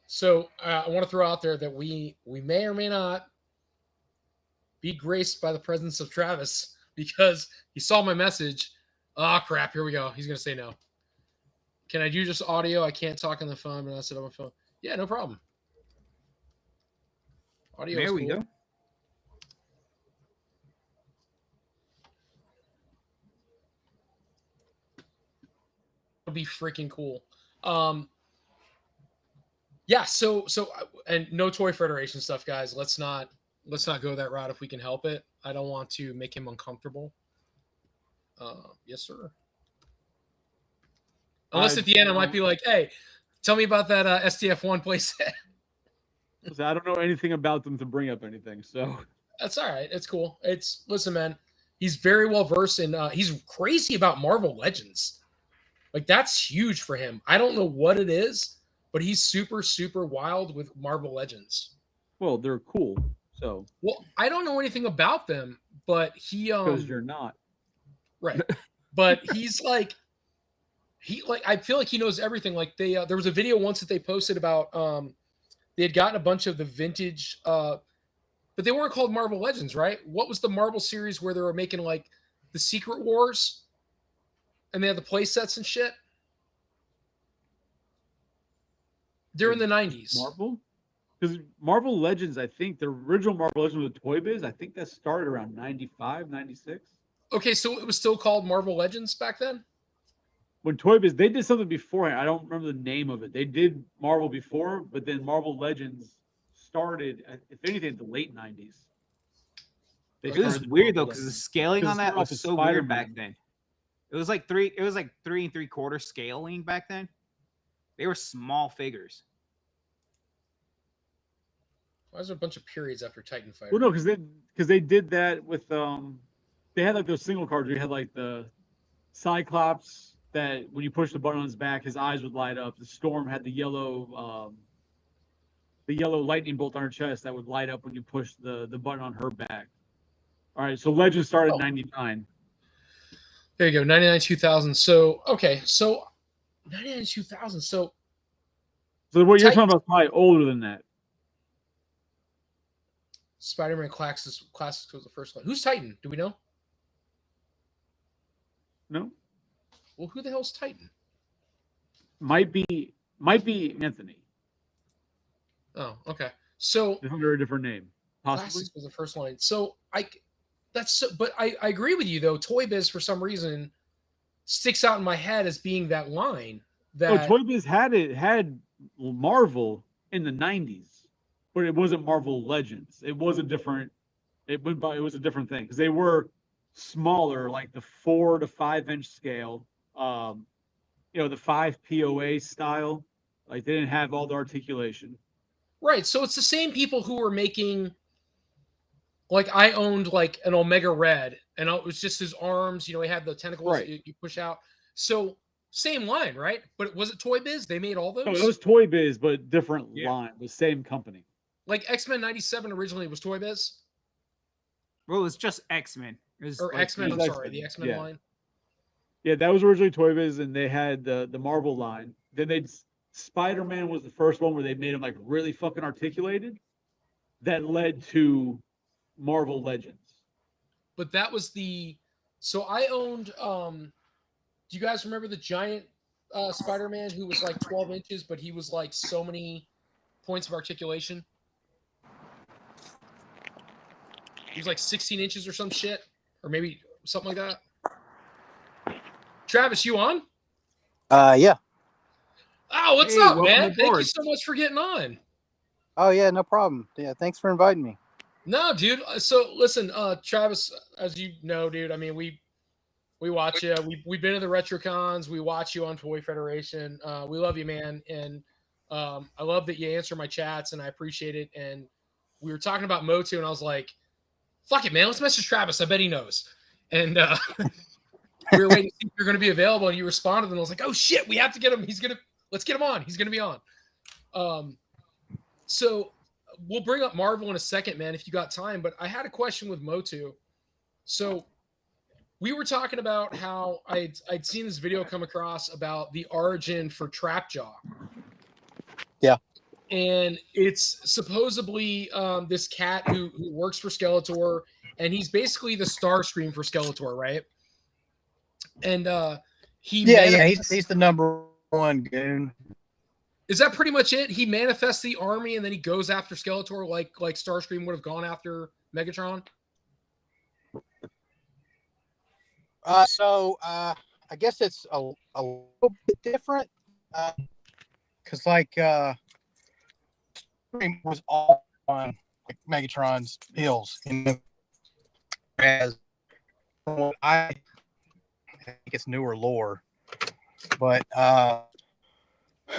So I want to throw out there that we may or may not be graced by the presence of Travis because he saw my message. Oh crap! Here we go. He's gonna say no. Can I do just audio? I can't talk on the phone, but I sit on my phone. Yeah, no problem. Audio. There is we cool. go. Would be freaking cool. Yeah. So and no Toy Federation stuff, guys. Let's not go that route if we can help it. I don't want to make him uncomfortable. Yes, sir. Unless at the end I might be like, hey, tell me about that STF1 playset. I don't know anything about them to bring up anything, so That's all right. It's cool. Listen, man. He's very well versed in. He's crazy about Marvel Legends. Like that's huge for him. I don't know what it is, but he's super super wild with Marvel Legends. Well, they're cool. So Well, I don't know anything about them, but he because you're not. right. But he's like I feel like he knows everything. Like there was a video once that they posted about they had gotten a bunch of the vintage but they weren't called Marvel Legends, right? What was the Marvel series where they were making like the Secret Wars and they had the play sets and shit? During the 90s. Marvel? Because Marvel Legends, I think the original Marvel Legends with Toy Biz, I think that started around 95, 96. Okay, so it was still called Marvel Legends back then? When Toy Biz, they did something beforehand. I don't remember the name of it. They did Marvel before, but then Marvel Legends started, if anything, the late 90s. It was weird though, because the scaling on that was so weird back then. It was like 3 3/4 scaling back then. They were small figures. Why is there a bunch of periods after Titan Fighter? Well, no, because they did that with they had like those single cards where you had like the Cyclops that when you push the button on his back, his eyes would light up. The Storm had the yellow lightning bolt on her chest that would light up when you push the button on her back. All right, so Legends started in 99. There you go, 99, 2000. So, okay, so 99, 2000. So what you're talking about is probably older than that. Spider-Man Classics was the first one. Who's Titan? Do we know? No. Well, who the hell's Titan? Might be Anthony. Oh, okay. So under a different name, possibly. Classics was the first line. So but I agree with you though. Toy Biz for some reason sticks out in my head as being that line. That Toy Biz had Marvel in the 90s, but it wasn't Marvel Legends. It was a different. It was a different thing because they were smaller, like the 4 to 5 inch scale. The 5 POA style. Like they didn't have all the articulation. Right. So it's the same people who were making. Like I owned like an Omega Red, and it was just his arms. He had the tentacles right. you push out. So same line, right? But was it Toy Biz? They made all those. No, it was Toy Biz, but different line. The same company. Like X-Men 97 originally was Toy Biz. Well, it was just X-Men. Or like X-Men. I'm sorry, the X-Men line. Yeah, that was originally Toy Biz, and they had the Marvel line. Then Spider-Man was the first one where they made him like really fucking articulated. That led to Marvel Legends. But that was so I owned do you guys remember the giant Spider-Man who was like 12 inches, but he was like so many points of articulation? He was like 16 inches or some shit, or maybe something like that. Travis, you on? Yeah. Oh, what's up, man? Thank you so much for getting on. Oh yeah, no problem. Yeah, thanks for inviting me. No, dude. So listen, Travis, as you know, dude, I mean, we watch you. We've been to the RetroCons. We watch you on Toy Federation. We love you, man. And I love that you answer my chats, and I appreciate it. And we were talking about Motu, and I was like, fuck it, man. Let's message Travis. I bet he knows. And we were waiting to see if you're going to be available, and you responded, and I was like, oh, shit, we have to get him. Let's get him on. He's going to be on. So we'll bring up Marvel in a second, man, if you got time. But I had a question with Motu. So we were talking about how I'd seen this video come across about the origin for Trapjaw. Yeah. And it's supposedly this cat who works for Skeletor, and he's basically the Starscream for Skeletor, right? And he's the number one goon. Is that pretty much it? He manifests the army and then he goes after Skeletor like Starscream would have gone after Megatron? I guess it's a little bit different. Because Starscream was all on Megatron's heels. As I think it's newer lore. But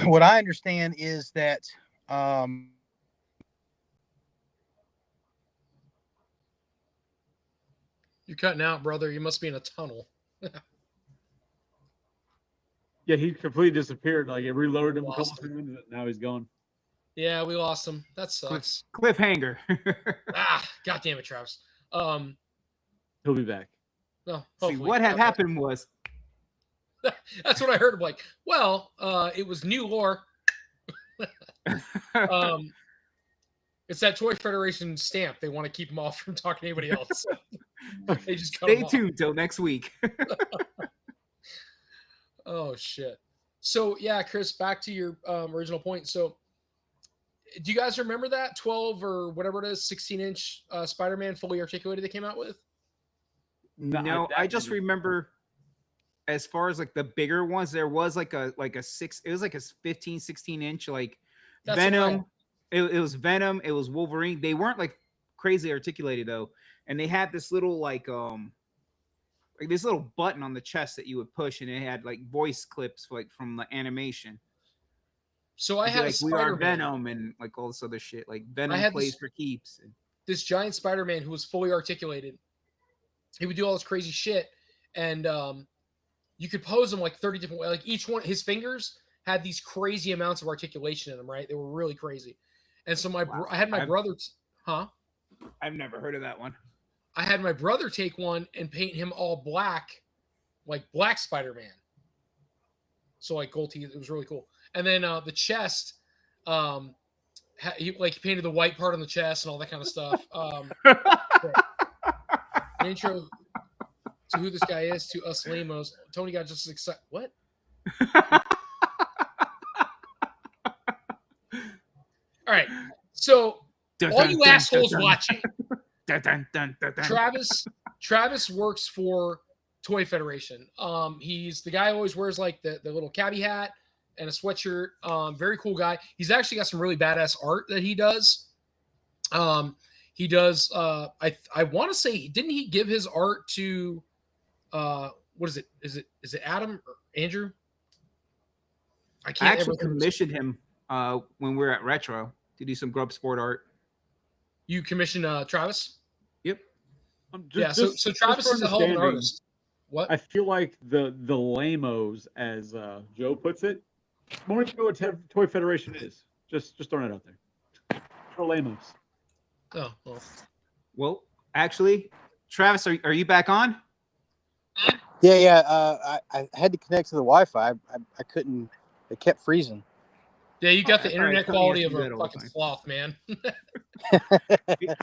what I understand is that You're cutting out, brother. You must be in a tunnel. Yeah, he completely disappeared. Like it reloaded him a couple Lost him. times, and now he's gone. Yeah, we lost him. That sucks. Cliffhanger. God damn it, Travis. He'll be back. No, See, hopefully. what had Okay. happened was That's what I heard. I'm like, well, it was new lore. It's that Toy Federation stamp. They want to keep him off from talking to anybody else. They just cut stay him off. tuned till next week. Oh shit. So yeah, Chris, back to your original point. So do you guys remember that 12 or whatever it is, 16-inch Spider-Man fully articulated they came out with? No, I just didn't- remember as far as like the bigger ones, there was like a 15, 16-inch like That's Venom. right. It was Venom, it was Wolverine. They weren't like crazy articulated though. And they had this little like this little button on the chest that you would push, and it had like voice clips like from the animation. So I It'd be had a like we are Spider-Man. Venom and like all this other shit. Like Venom had plays this- for keeps. This giant Spider-Man who was fully articulated. He would do all this crazy shit, and you could pose him like 30 different ways. Like each one, his fingers had these crazy amounts of articulation in them, right? They were really crazy. And so I had my I've- brother, I've never heard of that one. I had my brother take one and paint him all black, like Black Spider-Man. So like gold teeth, it was really cool. And then the chest, he painted the white part on the chest and all that kind of stuff. An intro to who this guy is to us lamos. Tony got just excited. What? All right. So all you assholes watching, Travis works for Toy Federation. He's the guy who always wears like the little cabbie hat and a sweatshirt. Very cool guy. He's actually got some really badass art that he does. He does. I want to say, didn't he give his art to? What is it? Is it Adam or Andrew? I I can't actually ever. commissioned him when we were at Retro to do some Grub Sport art. You commissioned Travis? Yep. Yeah. So Travis for is a hell of an understanding, artist. What? I feel like the lamos, as Joe puts it, more than what Toy Federation is. Just throwing it out there. For lamos. Oh, well. Well, actually, Travis, are you back on? Yeah. I had to connect to the Wi-Fi. I couldn't. It kept freezing. Yeah, you got the All right, internet Tony quality has of to do a that all the fucking time. sloth, man.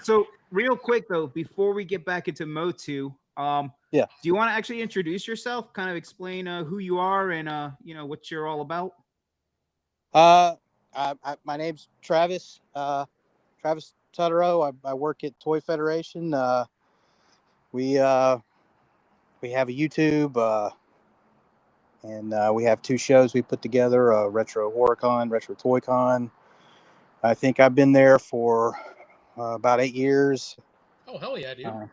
So, real quick though, before we get back into Motu, Yeah. do you want to actually introduce yourself? Kind of explain who you are and what you're all about. My name's Travis. Travis Tutterow. I work at Toy Federation. We have a YouTube, and we have two shows we put together: Retro HorrorCon, Retro ToyCon. I think I've been there for about 8 years. Oh hell yeah, dude.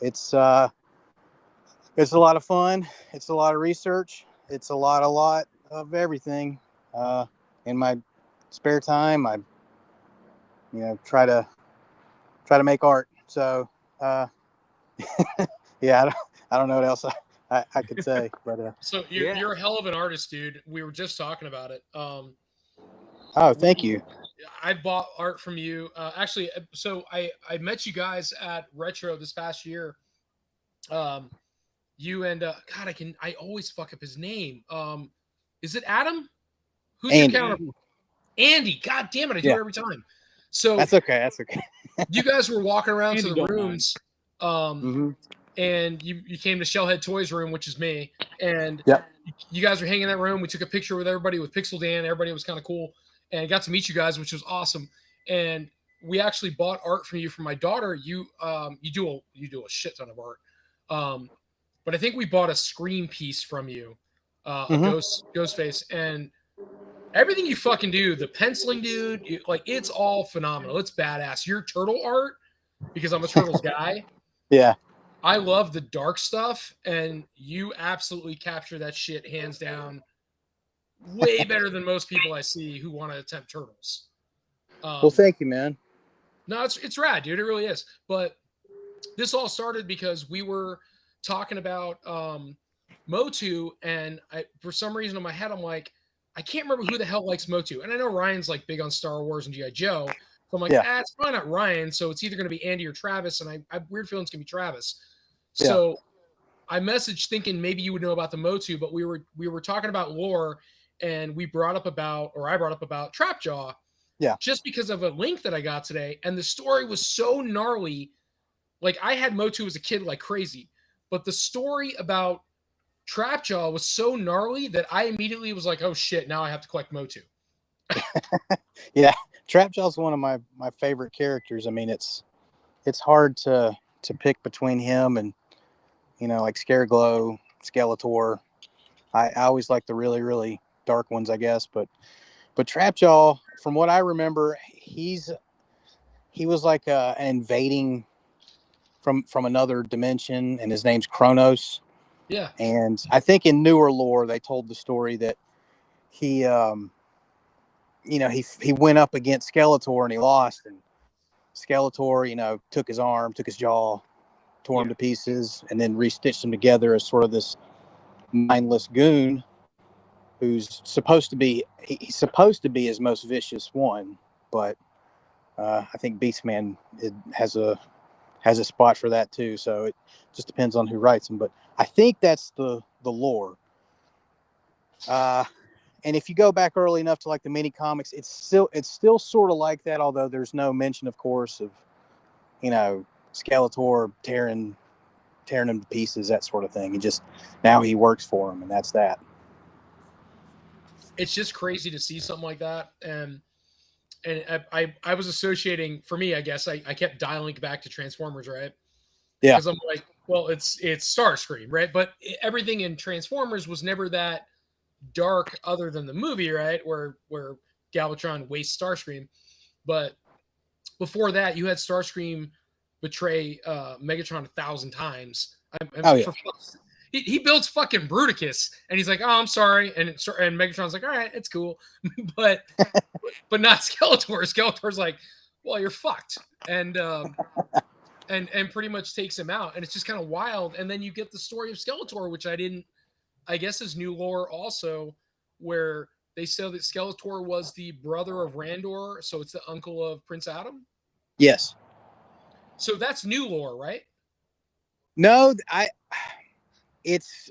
It's a lot of fun. It's a lot of research. It's a lot of everything. In my spare time, I try to make art. So yeah, I don't know what else I could say, but So Yeah. you're a hell of an artist, dude. We were just talking about it. oh, thank you. I bought art from you. Actually, so I met you guys at Retro this past year. You and God, I always fuck up his name. Is it Adam? Who's Andy. your counter? Andy. God damn it, I do Yeah. it every time. So That's okay. That's okay. you guys were walking around to Andy the don't mind. rooms, Mhm. and you came to Shellhead Toys room, which is me, and Yep. you guys were hanging in that room. We took a picture with everybody with Pixel Dan. Everybody was kind of cool, and I got to meet you guys, which was awesome. And we actually bought art from you for my daughter. You do a shit ton of art, but I think we bought a Scream piece from you, a Mhm. ghost face, and everything you fucking do, the penciling, dude, it's all phenomenal. It's badass. Your turtle art, because I'm a turtles guy. Yeah. I love the dark stuff, and you absolutely capture that shit hands down, way better than most people I see who want to attempt turtles. Well, thank you, man. No, it's rad, dude. It really is. But this all started because we were talking about Motu, and for some reason in my head, I'm like, I can't remember who the hell likes Motu. And I know Ryan's like big on Star Wars and G.I. Joe. So I'm like, Yeah. it's probably not Ryan. So it's either going to be Andy or Travis. And I have weird feelings it's going to be Travis. Yeah. So I messaged thinking maybe you would know about the Motu, but we were talking about lore, and I brought up about Trapjaw. Yeah. Just because of a link that I got today. And the story was so gnarly. Like, I had Motu as a kid like crazy, but the story about Trapjaw was so gnarly that I immediately was like, oh shit, now I have to collect Motu. Yeah, Trapjaw's one of my favorite characters. I mean, it's hard to pick between him and, like Scareglow, Skeletor. I always like the really, really dark ones, I guess. But Trapjaw, from what I remember, he was like an invading from another dimension, and his name's Kronos. Yeah. And I think in newer lore, they told the story that he went up against Skeletor and he lost, and Skeletor, took his arm, took his jaw, tore him to pieces, and then restitched them together as sort of this mindless goon who's supposed to be his most vicious one. But I think Beastman has a spot for that too. So it just depends on who writes them. But I think that's the lore. And if you go back early enough to like the mini comics, it's still sort of like that, although there's no mention, of course, of Skeletor tearing him to pieces, that sort of thing. And just now he works for him, and that's that. It's just crazy to see something like that. And I was associating, for me, I guess I kept dialing back to Transformers, right? Yeah. Because I'm like, well, it's Starscream, right? But everything in Transformers was never that dark, other than the movie, right, where Galvatron wastes Starscream. But before that, you had Starscream betray Megatron 1,000 times. He builds fucking Bruticus, and he's like, "Oh, I'm sorry," and Megatron's like, "All right, it's cool," but not Skeletor. Skeletor's like, "Well, you're fucked," and pretty much takes him out, and it's just kind of wild. And then you get the story of Skeletor, which I guess is new lore also, where they say that Skeletor was the brother of Randor, so it's the uncle of Prince Adam. Yes. So that's new lore, right? No, it's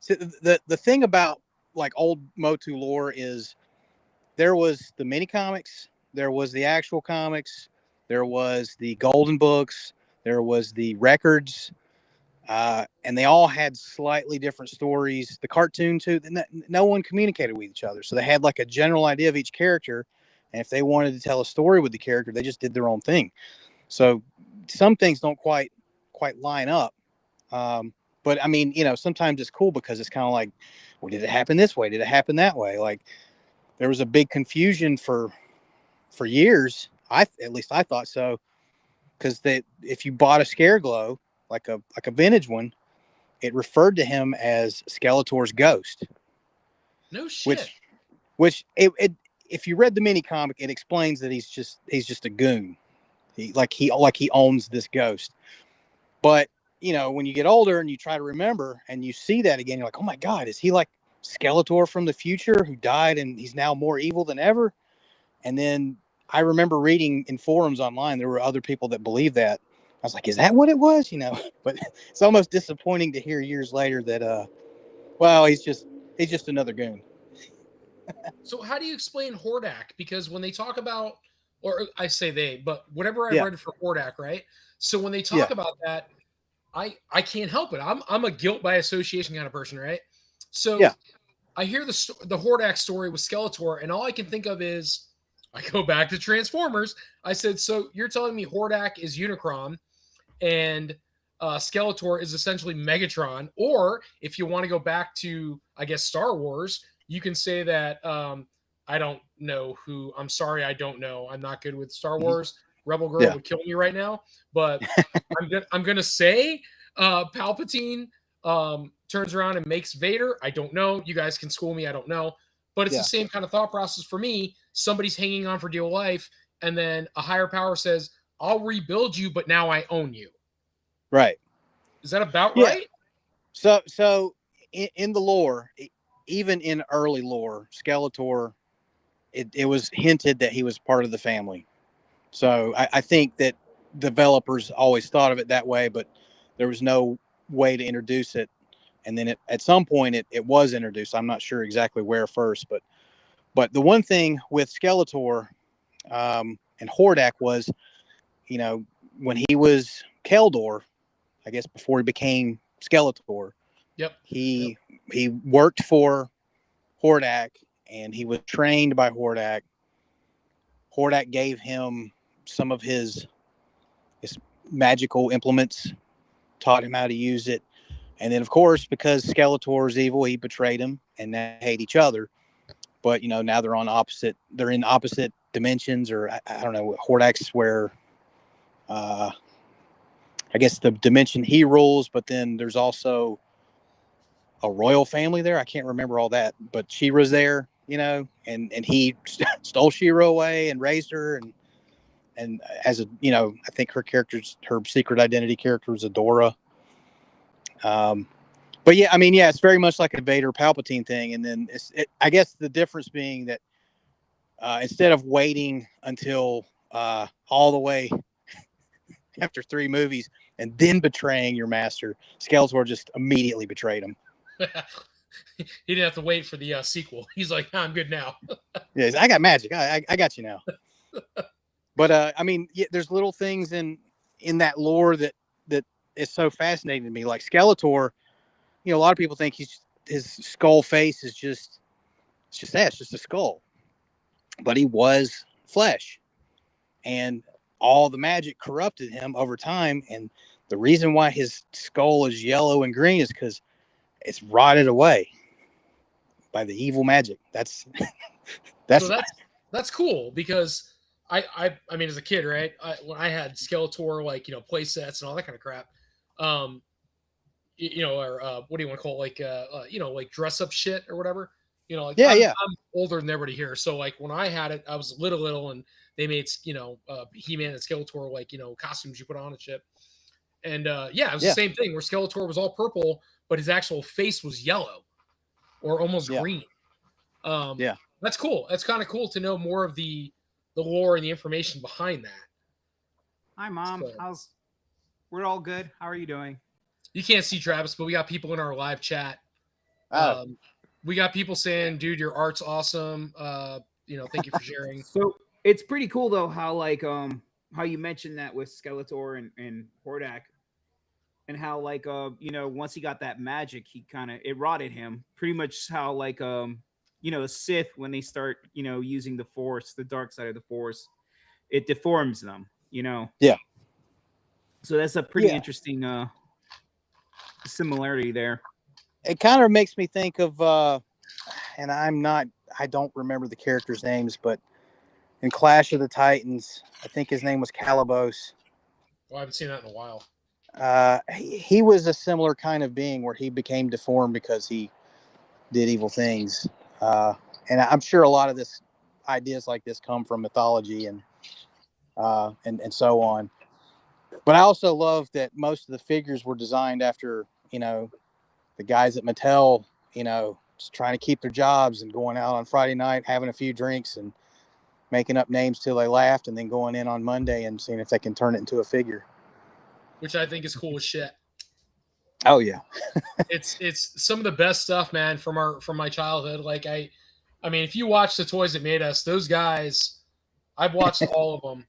the thing about like old Motu lore is there was the mini comics, there was the actual comics, there was the golden books, there was the records, and they all had slightly different stories. The cartoon too, no one communicated with each other, so they had like a general idea of each character, and if they wanted to tell a story with the character, they just did their own thing. So some things don't quite line up. But I mean, sometimes it's cool because it's kind of like, well, did it happen this way? Did it happen that way? Like there was a big confusion for years. At least I thought so. Cause if you bought a Scareglow, like a vintage one, it referred to him as Skeletor's ghost. No shit. Which if you read the mini comic, it explains that he's just a goon. He owns this ghost. But when you get older and you try to remember and you see that again, you're like, oh my God, is he like Skeletor from the future who died and he's now more evil than ever? And then I remember reading in forums online, there were other people that believed that. I was like, is that what it was? But it's almost disappointing to hear years later that, well, he's just another goon. So how do you explain Hordak? Because when they talk about, or I say they, but whatever I read for Hordak, right? So when they talk about that, I can't help it. I'm a guilt by association kind of person, right? So I hear the Hordak story with Skeletor, and all I can think of is, I go back to Transformers. I said, so you're telling me Hordak is Unicron, and Skeletor is essentially Megatron, or if you want to go back to, I guess, Star Wars, you can say that I don't know who. I'm sorry, I don't know. I'm not good with Star Wars. Rebel Girl would kill me right now, but I'm gonna say Palpatine turns around and makes Vader. I don't know. You guys can school me. I don't know, but it's the same kind of thought process for me. Somebody's hanging on for dear life, and then a higher power says, "I'll rebuild you, but now I own you." Right. Is that about Yeah. right? So in the lore, even in early lore, Skeletor, it was hinted that he was part of the family. So I think that developers always thought of it that way, but there was no way to introduce it. And then at some point it was introduced. I'm not sure exactly where first, but the one thing with Skeletor and Hordak was, when he was Keldor, I guess before he became Skeletor, Yep. he worked for Hordak and he was trained by Hordak. Hordak gave him some of his magical implements, taught him how to use it. And then, of course, because Skeletor is evil, he betrayed him and they hate each other. But, now they're in opposite dimensions, or I don't know, Hordak's where, I guess the dimension he rules, but then there's also a royal family there. I can't remember all that, but She-Ra's there, and he stole She-Ra away and raised her. And as I think her secret identity character was Adora. But yeah, it's very much like a Vader Palpatine thing. And then I guess the difference being that instead of waiting until all the way after 3 movies and then betraying your master, Skeletor just immediately betrayed him. He didn't have to wait for the sequel. He's like, I'm good now. Yes, I got magic. I got you now. But there's little things in that lore that is so fascinating to me. Like Skeletor, a lot of people think his skull face is just a skull, but he was flesh, and all the magic corrupted him over time. And the reason why his skull is yellow and green is because it's rotted away by the evil magic. That's cool, because I mean, as a kid, right? When I had Skeletor, play sets and all that kind of crap, or what do you want to call it? Like dress up shit or whatever. I'm older than everybody here, so when I had it, I was little, and they made He-Man and Skeletor costumes you put on and shit. And it was the same thing where Skeletor was all purple, but his actual face was yellow or almost green. That's cool. That's kind of cool to know more of the lore and the information behind that. Hi, Mom. So, we're all good. How are you doing? You can't see Travis, but we got people in our live chat. We got people saying, dude, your art's awesome. Thank you for sharing. So it's pretty cool though how how you mentioned that with Skeletor and Hordak, and how once he got that magic, it rotted him. Pretty much how the Sith, when they start using the Force, the dark side of the Force, it deforms them. Yeah. So that's a pretty interesting similarity there. It kind of makes me think of, and I don't remember the characters' names, but in Clash of the Titans, I think his name was Calibos. Oh, I haven't seen that in a while. He was a similar kind of being where he became deformed because he did evil things. And I'm sure a lot of this ideas like this come from mythology and so on. But I also love that most of the figures were designed after, the guys at Mattel, just trying to keep their jobs and going out on Friday night, having a few drinks and making up names till they laughed, and then going in on Monday and seeing if they can turn it into a figure. Which I think is cool as shit. Oh yeah. it's some of the best stuff, man, from my childhood. I mean, if you watch the Toys That Made Us, those guys, I've watched all of them,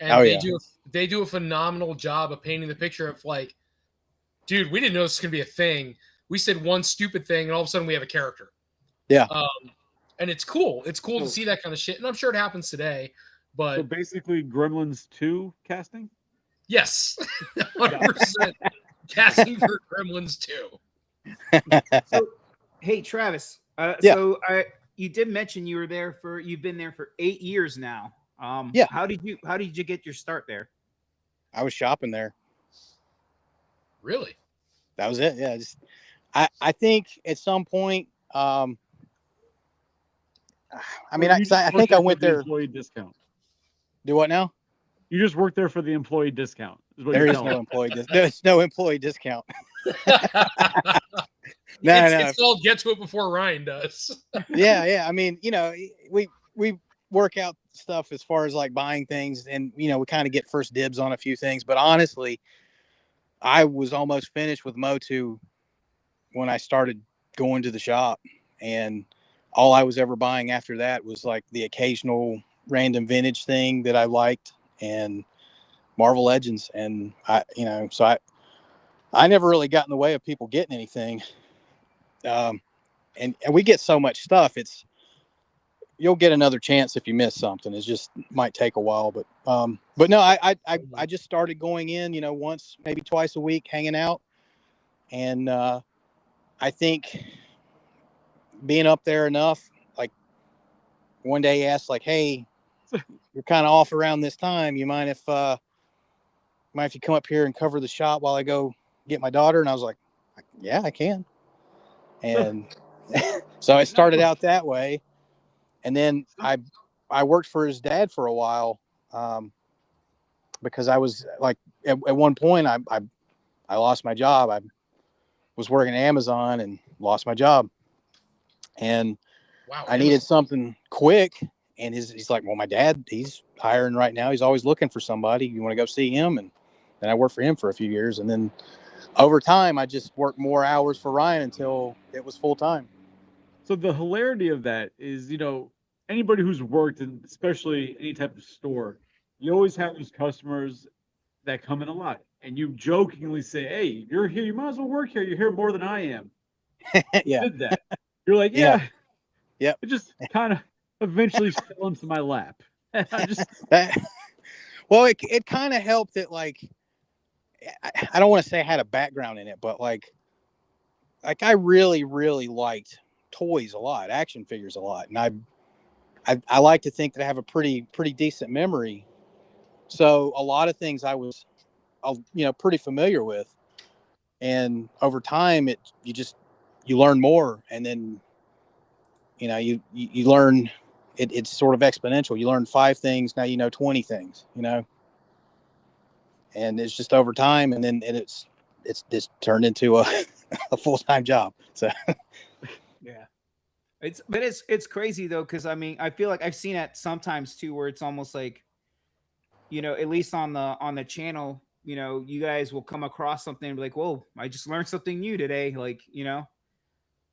and they do a phenomenal job of painting the picture of dude, we didn't know this was gonna be a thing. We said one stupid thing, and all of a sudden we have a character. Yeah. And it's cool. It's cool to see that kind of shit, and I'm sure it happens today. But so basically, Gremlins 2 casting. Yes, 100% casting for Gremlins 2. So, hey Travis. Yeah. So you did mention you've been there for 8 years now. Yeah. How did you get your start there? I was shopping there. Really? That was it. Yeah. I think at some point, I think I went there. Employee discount. Do what now? You just work there for the employee discount. Is what There you're is telling no me. employee. There's no employee discount. It's called Get to It Before Ryan does. Yeah. I mean, we work out stuff as far as like buying things, and we kind of get first dibs on a few things. But honestly, I was almost finished with Motu when I started going to the shop, and all I was ever buying after that was like the occasional random vintage thing that I liked and Marvel Legends. And I never really got in the way of people getting anything. And we get so much stuff. You'll get another chance if you miss something. It just might take a while, but no, I just started going in, once, maybe twice a week, hanging out. And I think being up there enough, like one day he asked, like, hey, you're kind of off around this time. You mind if you come up here and cover the shop while I go get my daughter? And I was like, yeah, I can. And so I started out that way. And then I worked for his dad for a while, because I was like, at one point I lost my job. I was working at Amazon and lost my job. And Wow, I needed something quick. And he's like, well, my dad, he's hiring right now. He's always looking for somebody. You want to go see him? And then I worked for him for a few years. And then over time, I just worked more hours for Ryan until it was full time. So the hilarity of that is, anybody who's worked in, especially any type of store, you always have those customers that come in a lot, and you jokingly say, "Hey, you're here. You might as well work here. You're here more than I am." Yeah. Did that? You're like, Yeah. yeah. Yep. It just kind of eventually fell into my lap. I just well, it kind of helped that, like, I don't want to say I had a background in it, but like I really, really liked toys a lot, action figures a lot. And I like to think that I have a pretty decent memory. So a lot of things I was, pretty familiar with. And over time, you learn more. And then, you learn, it's sort of exponential. You learn 5 things. Now, 20 things, and it's just over time. And then it's turned into a full-time job. So Yeah. It's crazy though, because I mean, I feel like I've seen it sometimes too, where it's almost like, at least on the channel, you guys will come across something and be like, whoa, I just learned something new today. Like,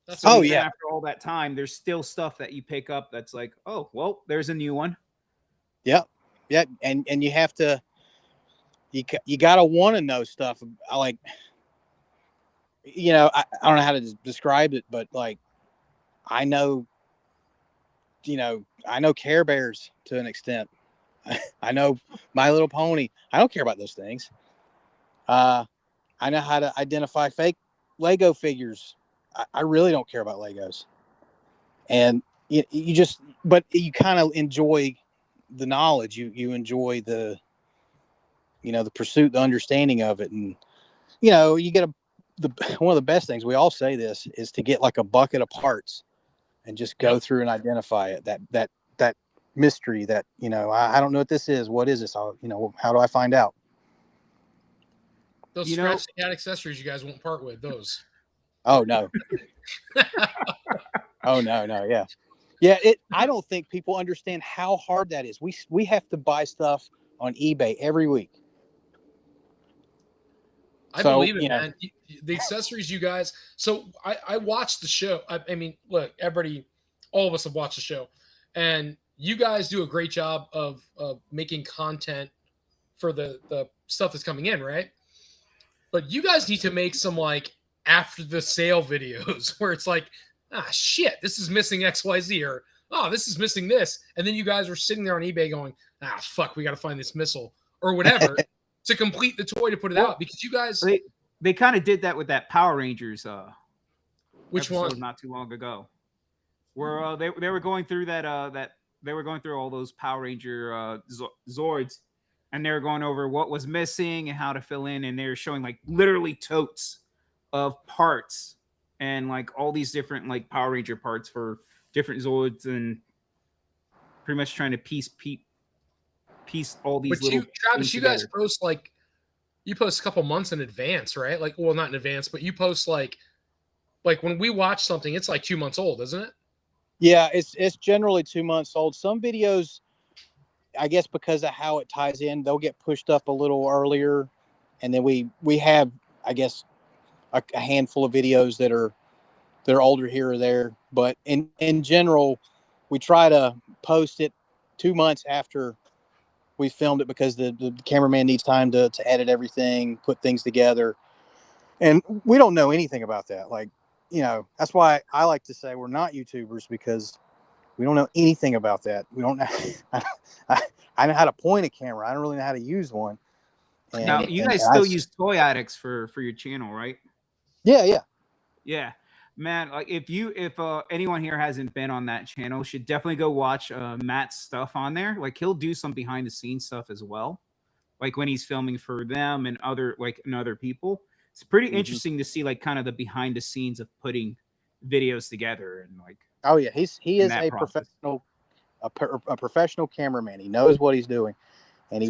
That's so Oh, even yeah. after all that time, there's still stuff that you pick up that's like, oh, well, there's a new one. Yeah. And you have to, you got to want to know stuff. I like, I don't know how to describe it, but like, I know, I know Care Bears to an extent. I know My Little Pony. I don't care about those things. I know how to identify fake Lego figures. I really don't care about Legos. And but you kind of enjoy the knowledge. You enjoy the pursuit, the understanding of it. And, you get one of the best things, we all say this, is to get like a bucket of parts and just go through and identify it. That mystery that, I don't know what this is. What is this? How do I find out? Those scratch cat accessories you guys won't part with those. Oh, no. Oh, no. Yeah. Yeah. I don't think people understand how hard that is. We have to buy stuff on eBay every week. I believe it, man. The accessories you guys. So I watched the show. I mean, look, everybody, all of us have watched the show, and you guys do a great job of making content for the stuff that's coming in, right? But you guys need to make some like after the sale videos where it's like, shit, this is missing XYZ, or oh, this is missing this, and then you guys are sitting there on eBay going, fuck, we got to find this missile or whatever. To complete the toy to put it out, because you guys they kind of did that with that Power Rangers which one not too long ago, where they were going through that they were going through all those Power Ranger Zords, and they were going over what was missing and how to fill in, and they were showing like literally totes of parts and like all these different like Power Ranger parts for different Zords, and pretty much trying to piece piece all these But little you, Travis, things you guys together. post like you post a couple months in advance, right? Like, well, not in advance, but you post like when we watch something, it's like 2 months old, isn't it? Yeah, it's generally 2 months old. Some videos, I guess, because of how it ties in, they'll get pushed up a little earlier, and then we have, I guess, a handful of videos that are older here or there. But in general, we try to post it 2 months after we filmed it because the cameraman needs time to edit everything, put things together, and we don't know anything about that. Like, that's why I like to say we're not YouTubers, because we don't know anything about that. We don't know. I know how to point a camera. I don't really know how to use one. Now, And, you and guys I, still use Toy Addicts for your channel, right? yeah. Yeah, man. Like if anyone here hasn't been on that channel, should definitely go watch Matt's stuff on there. Like he'll do some behind the scenes stuff as well, like when he's filming for them and other people. It's pretty interesting to see like kind of the behind the scenes of putting videos together and like. Oh yeah, he is that a process. professional, a professional cameraman. He knows what he's doing, and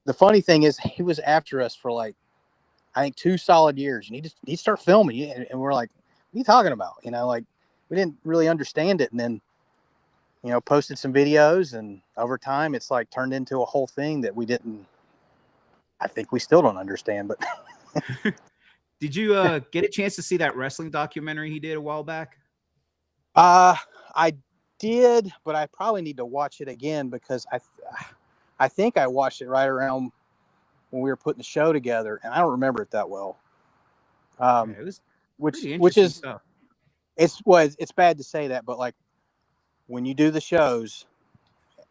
the funny thing is he was after us for like, I think 2 solid years. You need to start filming, and we're like, what are you talking about? Like we didn't really understand it, and then posted some videos, and over time it's like turned into a whole thing that we didn't. I think we still don't understand, but. Did you get a chance to see that wrestling documentary he did a while back? I did, but I probably need to watch it again, because I think I watched it right around when we were putting the show together, and I don't remember it that well. Yeah, it was which interesting is stuff. it's bad to say that, but like when you do the shows,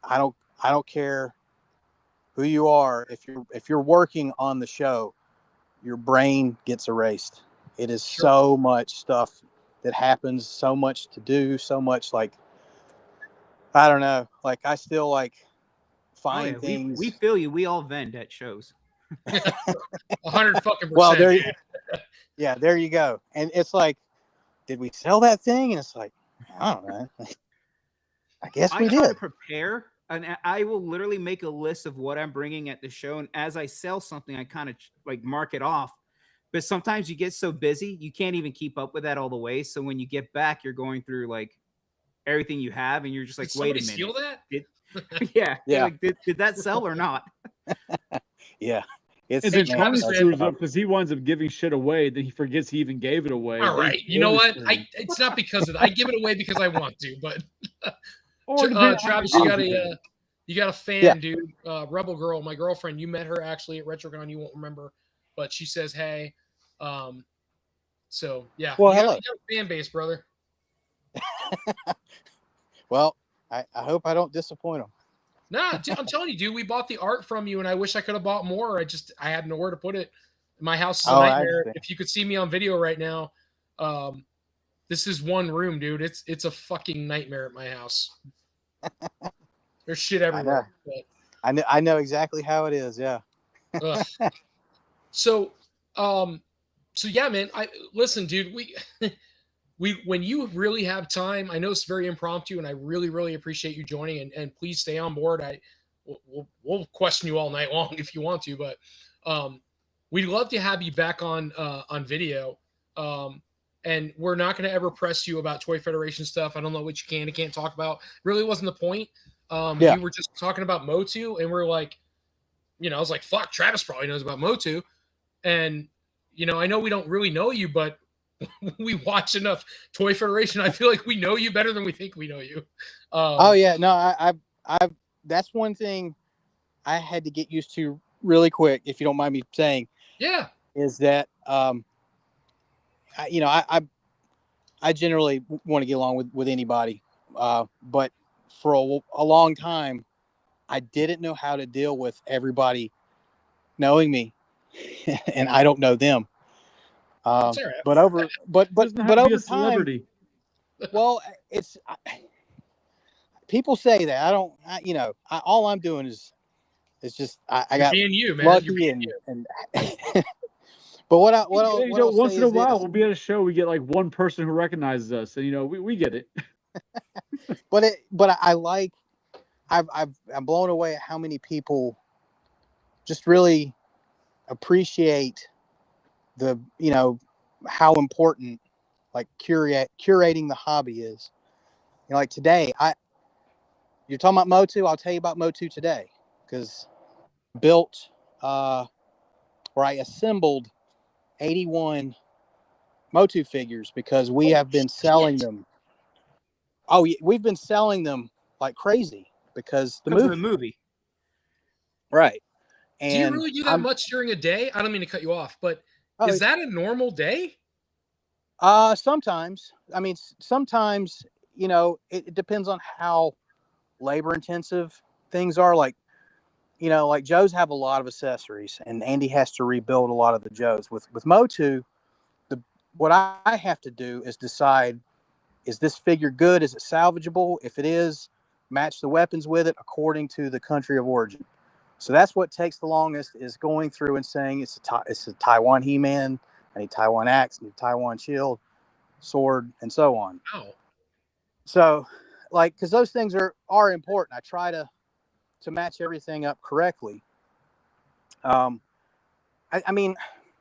I don't care who you are. If you're working on the show, your brain gets erased. It is so much stuff that happens, so much to do, so much, like, I don't know. Like I still like find things. We feel you. We all vend at shows. 100 fucking percent. Well, there you go. And it's like, did we sell that thing? And it's like, I don't know. I guess we did. I try to prepare, and I will literally make a list of what I'm bringing at the show. And as I sell something, I kind of like mark it off. But sometimes you get so busy, you can't even keep up with that all the way. So when you get back, you're going through like everything you have, and you're just like, did wait a minute. Steal that? Yeah. Yeah. Like, did that sell or not? Yeah. And then Tony screws up because he winds up giving shit away. Then he forgets he even gave it away. All right. You know what? It's not because of that. I give it away because I want to, but Travis, you got a fan, dude. Rebel Girl, my girlfriend. You met her actually at RetroCon. You won't remember, but she says hey. So yeah. Well, you got a fan base, brother. Well, I hope I don't disappoint them. Nah, I'm telling you, dude. We bought the art from you, and I wish I could have bought more. I had nowhere to put it. My house is a nightmare. If you could see me on video right now, this is one room, dude. It's a fucking nightmare at my house. There's shit everywhere. I know exactly how it is. Yeah. So yeah, man. Listen, dude. We when you really have time, I know it's very impromptu, and I really, really appreciate you joining. And please stay on board. We'll question you all night long if you want to, but we'd love to have you back on video. And we're not going to ever press you about Toy Federation stuff. I don't know what you can and can't talk about. Really wasn't the point. We were just talking about Motu, and we're like, I was like, fuck, Travis probably knows about Motu. And, I know we don't really know you, but we watch enough Toy Federation. I feel like we know you better than we think we know you. Oh yeah, no, I've that's one thing I had to get used to really quick, if you don't mind me saying. Yeah, is that I generally want to get along with anybody, but for a long time, I didn't know how to deal with everybody knowing me, and I don't know them. But over time, well, people say that. I don't. All I'm doing is just I got being you, man. lucky and But once in a while we'll be at a show, we get like one person who recognizes us, and we get it. but I like I'm blown away at how many people just really appreciate the, how important like curating the hobby is. Like today, you're talking about Motu. I'll tell you about Motu today because built or I assembled 81 Motu figures because we have been selling them. Oh, we've been selling them like crazy because Because of the movie. Right. Do you And really do that much during a day? I don't mean to cut you off, but is that a normal day? Sometimes. I mean, sometimes, it depends on how labor intensive things are. Like, like Joe's have a lot of accessories and Andy has to rebuild a lot of the Joes. With Motu, what I have to do is decide, is this figure good? Is it salvageable? If it is, match the weapons with it according to the country of origin. So that's what takes the longest, is going through and saying it's a Taiwan He-Man, I need Taiwan axe, I need Taiwan shield, sword, and so on. Wow. So, like, because those things are important. I try to match everything up correctly. I mean,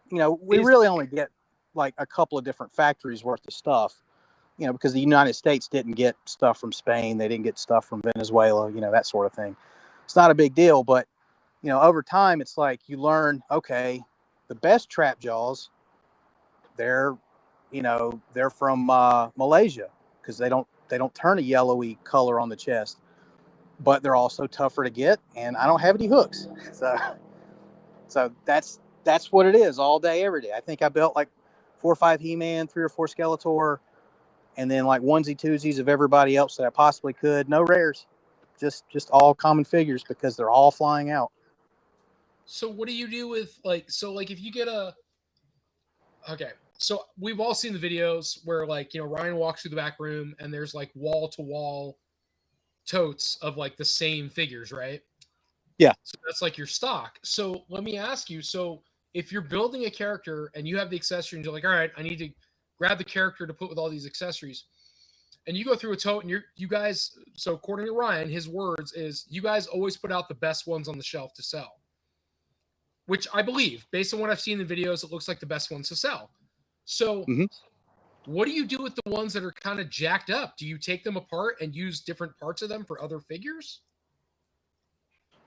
we really only get like a couple of different factories worth of stuff, because the United States didn't get stuff from Spain, they didn't get stuff from Venezuela, that sort of thing. It's not a big deal, but over time, it's like you learn, okay, the best trap jaws, they're from Malaysia, because they don't turn a yellowy color on the chest, but they're also tougher to get, and I don't have any hooks. So that's what it is all day, every day. I think I built like 4 or 5 He-Man, 3 or 4 Skeletor, and then like onesie twosies of everybody else that I possibly could. No rares, just all common figures because they're all flying out. So what do you do with like if you get so we've all seen the videos where Ryan walks through the back room and there's like wall to wall totes of like the same figures, right? Yeah. So that's like your stock. So let me ask you, so if you're building a character and you have the accessory and you're like, all right, I need to grab the character to put with all these accessories, and you go through a tote and you guys, so according to Ryan, his words is you guys always put out the best ones on the shelf to sell. Which I believe, based on what I've seen in the videos, it looks like the best ones to sell. So, What do you do with the ones that are kind of jacked up? Do you take them apart and use different parts of them for other figures?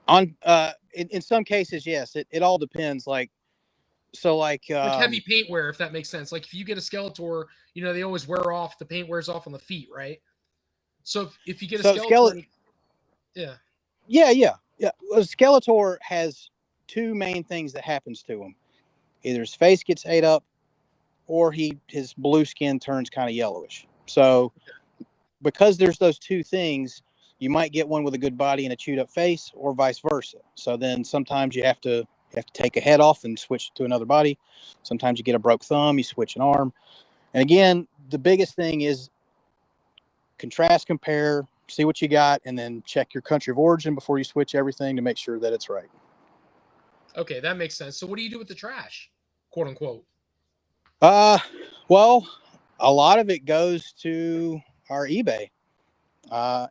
In some cases, yes. It all depends. Like heavy paint wear, if that makes sense. Like if you get a Skeletor, they always wear off. The paint wears off on the feet, right? So if you get a Skeletor, yeah. Well, Skeletor has 2 main things that happens to him. Either his face gets ate up, or his blue skin turns kind of yellowish. So because there's those 2 things, you might get one with a good body and a chewed up face, or vice versa. So then sometimes you have to take a head off and switch to another body. Sometimes you get a broke thumb, you switch an arm. And again, the biggest thing is contrast, compare, see what you got, and then check your country of origin before you switch everything to make sure that it's right. Okay, that makes sense. So what do you do with the trash, quote unquote? Well, a lot of it goes to our eBay,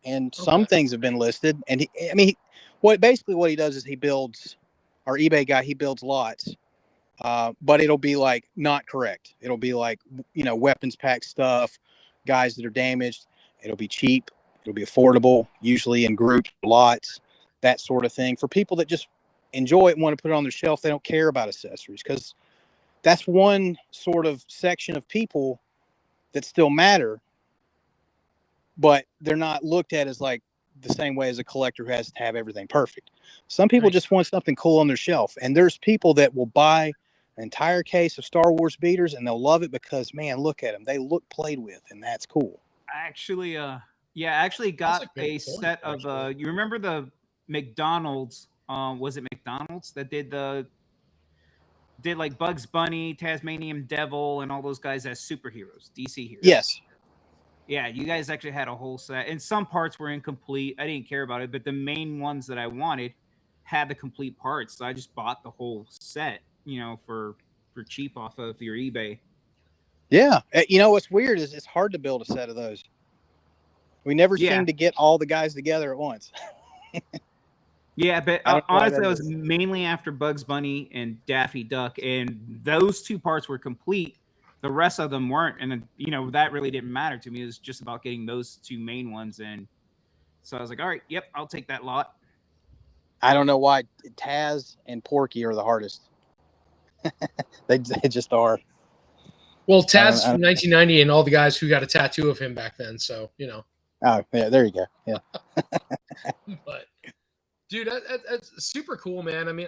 and some things have been listed. And what he does is he builds, our eBay guy, he builds lots, but it'll be like not correct. It'll be like weapons pack stuff, guys that are damaged. It'll be cheap. It'll be affordable, usually in group lots, that sort of thing. For people that just enjoy it and want to put it on their shelf, they don't care about accessories, because that's one sort of section of people that still matter, but they're not looked at as like the same way as a collector who has to have everything perfect. Some people just want something cool on their shelf, and there's people that will buy an entire case of Star Wars beaters and they'll love it because, man, look at them. They look played with, and that's cool. Actually, I actually got a set of you remember the McDonald's, was it McDonald's that did like Bugs Bunny, Tasmanian Devil, and all those guys as superheroes, DC heroes? Yes. Yeah, you guys actually had a whole set, and some parts were incomplete. I didn't care about it, but the main ones that I wanted had the complete parts, so I just bought the whole set, for cheap off of your eBay. Yeah, what's weird is it's hard to build a set of those. We never seem to get all the guys together at once. Yeah, but I don't know why honestly, that I was is. mainly after Bugs Bunny and Daffy Duck, and those two parts were complete. The rest of them weren't, and that really didn't matter to me. It was just about getting those two main ones, and so I was like, all right, yep, I'll take that lot. I don't know why Taz and Porky are the hardest. they just are. Well, I don't, Taz I from don't, 1990 and all the guys who got a tattoo of him back then. So, oh, yeah, there you go. Yeah. but dude, that's super cool, man. I mean,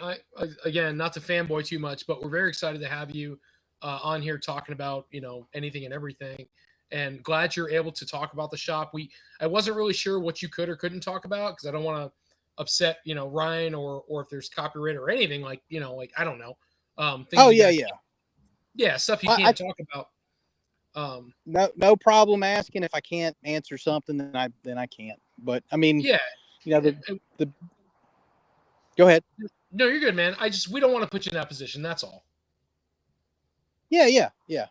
again, not to fanboy too much, but we're very excited to have you on here talking about anything and everything, and glad you're able to talk about the shop. I wasn't really sure what you could or couldn't talk about because I don't want to upset Ryan or if there's copyright or anything like I don't know things. Oh, you yeah, guys, yeah. stuff you can't talk about. No problem asking. If I can't answer something, then I can't. But I mean, Yeah. the go ahead. No, you're good, man. We don't want to put you in that position. That's all. Yeah.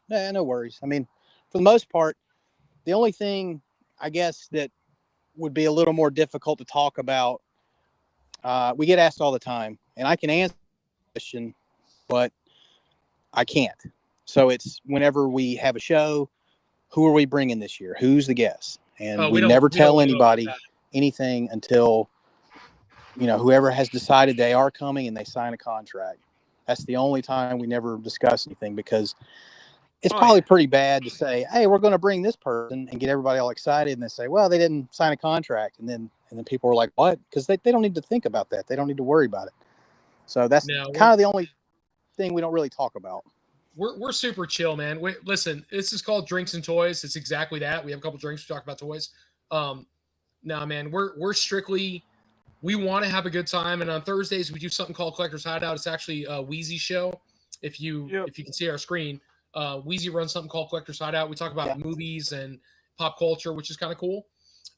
No worries. I mean, for the most part, the only thing I guess that would be a little more difficult to talk about, we get asked all the time, and I can answer the question, but I can't. So it's whenever we have a show, who are we bringing this year? Who's the guest? And we never tell anybody anything until whoever has decided they are coming and they sign a contract. That's the only time we never discuss anything, because it's probably pretty bad to say, hey, we're going to bring this person and get everybody all excited, and they say, well, they didn't sign a contract, and then people are like, what? Because they don't need to think about that. They don't need to worry about it. So that's kind of the only thing we don't really talk about. We're super chill, man. Listen, this is called Drinks and Toys. It's exactly that. We have a couple drinks. We talk about toys. Now, man, we're strictly, we want to have a good time. And on Thursdays, we do something called Collector's Hideout. It's actually a Wheezy show. If you can see our screen, Wheezy runs something called Collector's Hideout. We talk about movies and pop culture, which is kind of cool.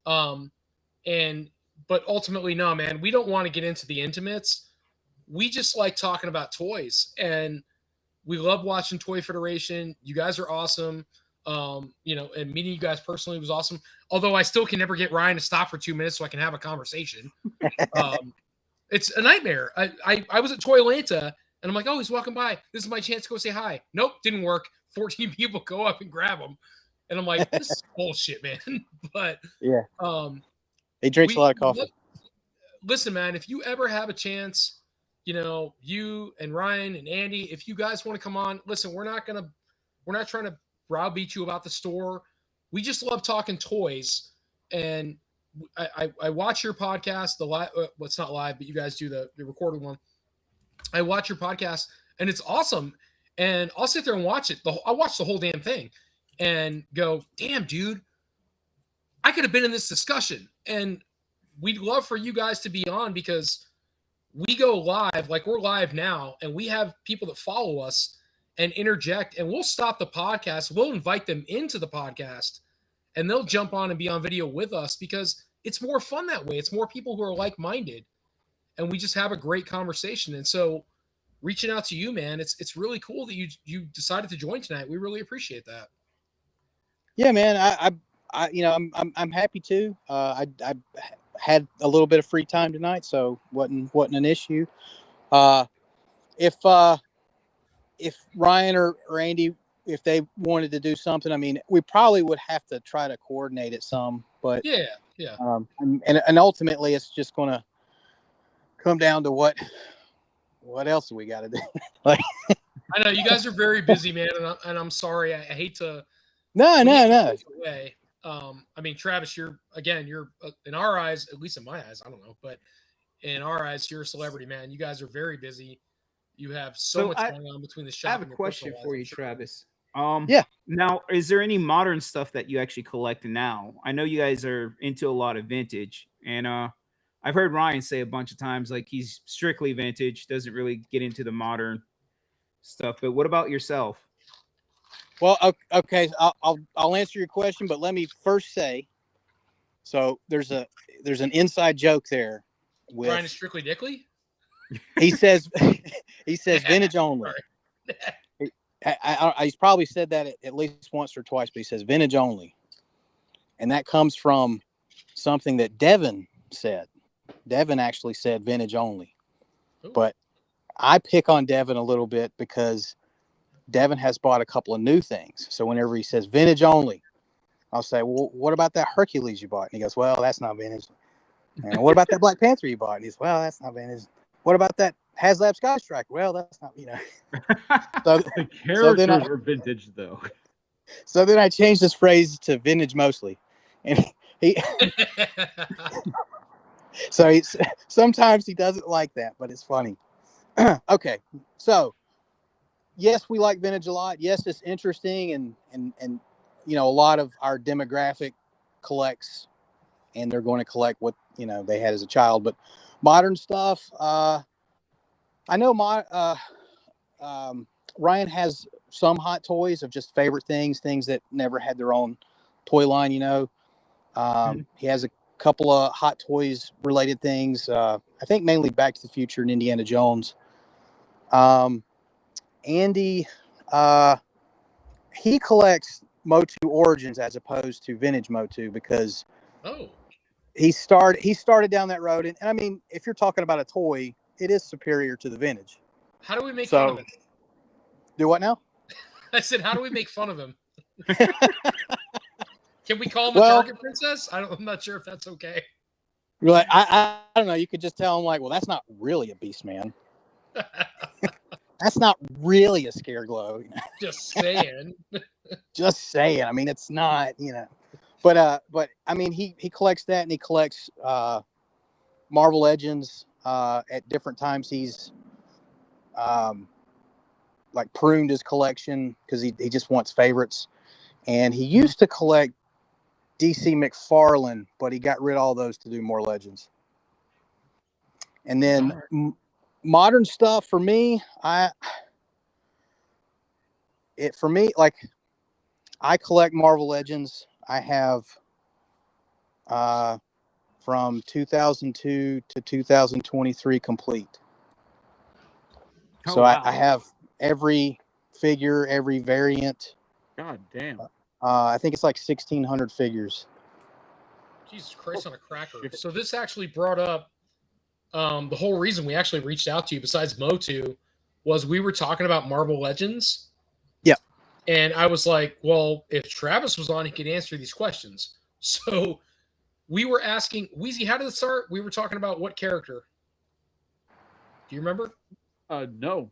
But ultimately, no, man, we don't want to get into the intimates. We just like talking about toys, and we love watching Toy Federation. You guys are awesome. And meeting you guys personally was awesome. Although I still can never get Ryan to stop for 2 minutes so I can have a conversation. It's a nightmare. I was at Toylanta, and I'm like, oh, he's walking by. This is my chance to go say hi. Nope, didn't work. 14 people go up and grab him. And I'm like, this is bullshit, man. But yeah, he drinks a lot of coffee. Listen, man, if you ever have a chance, you and Ryan and Andy, if you guys want to come on, listen, we're not trying to browbeat you about the store. We just love talking toys. And I watch your podcast, the live, it's not live, but you guys do the recorded one. I watch your podcast, and it's awesome. And I'll sit there and watch it. I'll watch the whole damn thing and go, damn, dude, I could have been in this discussion. And we'd love for you guys to be on, because we go live, like we're live now, and we have people that follow us and interject, and we'll stop the podcast. We'll invite them into the podcast, and they'll jump on and be on video with us, because it's more fun that way. It's more people who are like-minded, and we just have a great conversation. And so reaching out to you, man, it's really cool that you decided to join tonight. We really appreciate that. Yeah, man. I'm happy to. I had a little bit of free time tonight, so wasn't an issue. If Ryan or Andy, if they wanted to do something, I mean, we probably would have to try to coordinate it some, but yeah. And ultimately, it's just going to come down to what else do we got to do? Like, I know you guys are very busy, man, and I'm sorry. I hate to. No. Away. I mean, Travis, you're in our eyes, at least in my eyes, I don't know, but in our eyes, you're a celebrity, man. You guys are very busy. You have so much going on between the shop. I have a question for you, Travis. Yeah. Now, is there any modern stuff that you actually collect now? I know you guys are into a lot of vintage, and I've heard Ryan say a bunch of times like he's strictly vintage, doesn't really get into the modern stuff. But what about yourself? Well, okay, I'll answer your question, but let me first say, so there's an inside joke there. With Ryan is strictly Dickley. He says vintage only. He's probably said that at least once or twice, but he says vintage only, and that comes from something that Devin said. Devin actually said vintage only. Ooh. But I pick on Devin a little bit because Devin has bought a couple of new things. So whenever he says vintage only, I'll say, well, what about that Hercules you bought? And he goes, well, that's not vintage. And what about that Black Panther you bought? And he's, well, that's not vintage. What about that HasLab Sky Striker? Well, that's not, So, The characters then I- are vintage though. so then I changed this phrase to vintage mostly. And he so he, sometimes he doesn't like that, but it's funny. Okay. So yes, we like vintage a lot. Yes, it's interesting. And, a lot of our demographic collects, and they're going to collect what, they had as a child, but modern stuff. I know Ryan has some hot toys of just favorite things that never had their own toy line, He has a couple of hot toys related things. I think mainly Back to the Future and Indiana Jones. Andy, he collects Motu Origins as opposed to vintage Motu because Oh, he started down that road. And I mean, if you're talking about a toy, it is superior to the vintage. how do we make fun of him? Do what now? I said, how do we make fun of him? Can we call him Well- a Target princess? I'm not sure if that's okay. You're like, I don't know. You could just tell him like, well, that's not really a Beast Man. That's not really a Scareglow. Just saying. Just saying. I mean, it's not, But I mean, he collects that, and he collects Marvel Legends. At different times, he's like pruned his collection because he just wants favorites. And he used to collect DC McFarlane, but he got rid of all those to do more Legends. And then modern stuff for me, I collect Marvel Legends. I have from 2002 to 2023 complete. Oh, So wow. I have every figure, every variant. God damn. I think it's like 1,600 figures. Jesus Christ on a cracker. So this actually brought up the whole reason we actually reached out to you, besides Motu, was we were talking about Marvel Legends. Yeah. And I was like, well, if Travis was on, he could answer these questions. So we were asking, Wheezy, how did it start? We were talking about what character? Do you remember? No.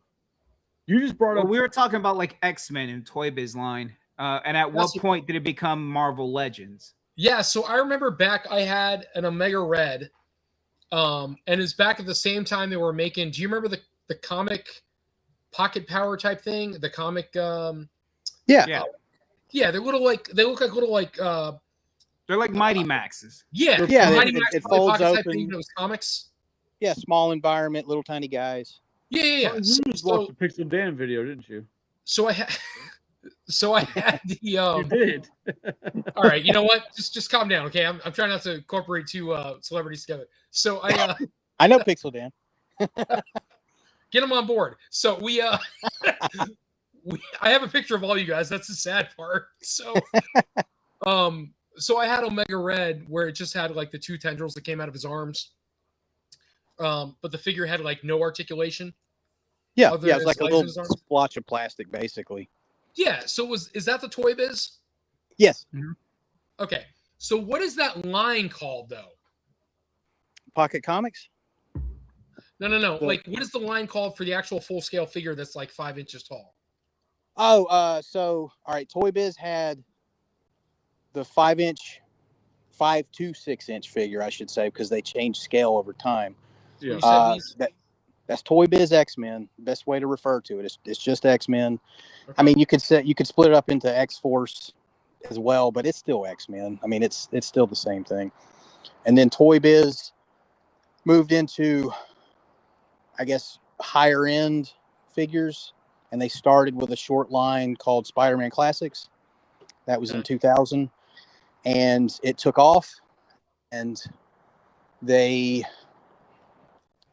You just brought Well, up. we were talking about like X-Men and Toy Biz line. And at what That's- point did it become Marvel Legends? Yeah, so I remember back I had an Omega Red. And it's back at the same time they were making. Do you remember the comic Pocket Power type thing? The comic Yeah. yeah, they look like They're like Mighty Maxes. yeah, Yeah, Mighty it Max folds Polly Pocket type open. thing, those comics. Yeah, small environment, little tiny guys. Yeah. You just watched the Pixel Dan video, didn't you? So I had the You did. all right, you know what? Just calm down, okay? I'm trying not to incorporate two celebrities together. So I know Pixel Dan. get them on board. So I have a picture of all you guys. That's the sad part. So so I had Omega Red where it just had like the two tendrils that came out of his arms. But the figure had like no articulation. Yeah, Other yeah, it's than like a his little legs and his arms? splotch of plastic, basically. Yeah. So is that the Toy Biz? Yes, Okay. So what is that line called though? Pocket Comics. No. The- Like what is the line called for the actual full scale figure that's like 5 inches tall? Oh, so all right, Toy Biz had the 5 to 6 inch figure, I should say, because they changed scale over time. So you Yeah. said these- That's Toy Biz X-Men. Best way to refer to it. It's just X-Men. Okay. I mean, you could split it up into X-Force as well, but it's still X-Men. I mean, it's still the same thing. And then Toy Biz moved into, I guess, higher end figures, and they started with a short line called Spider-Man Classics. That was in 2000, and it took off. And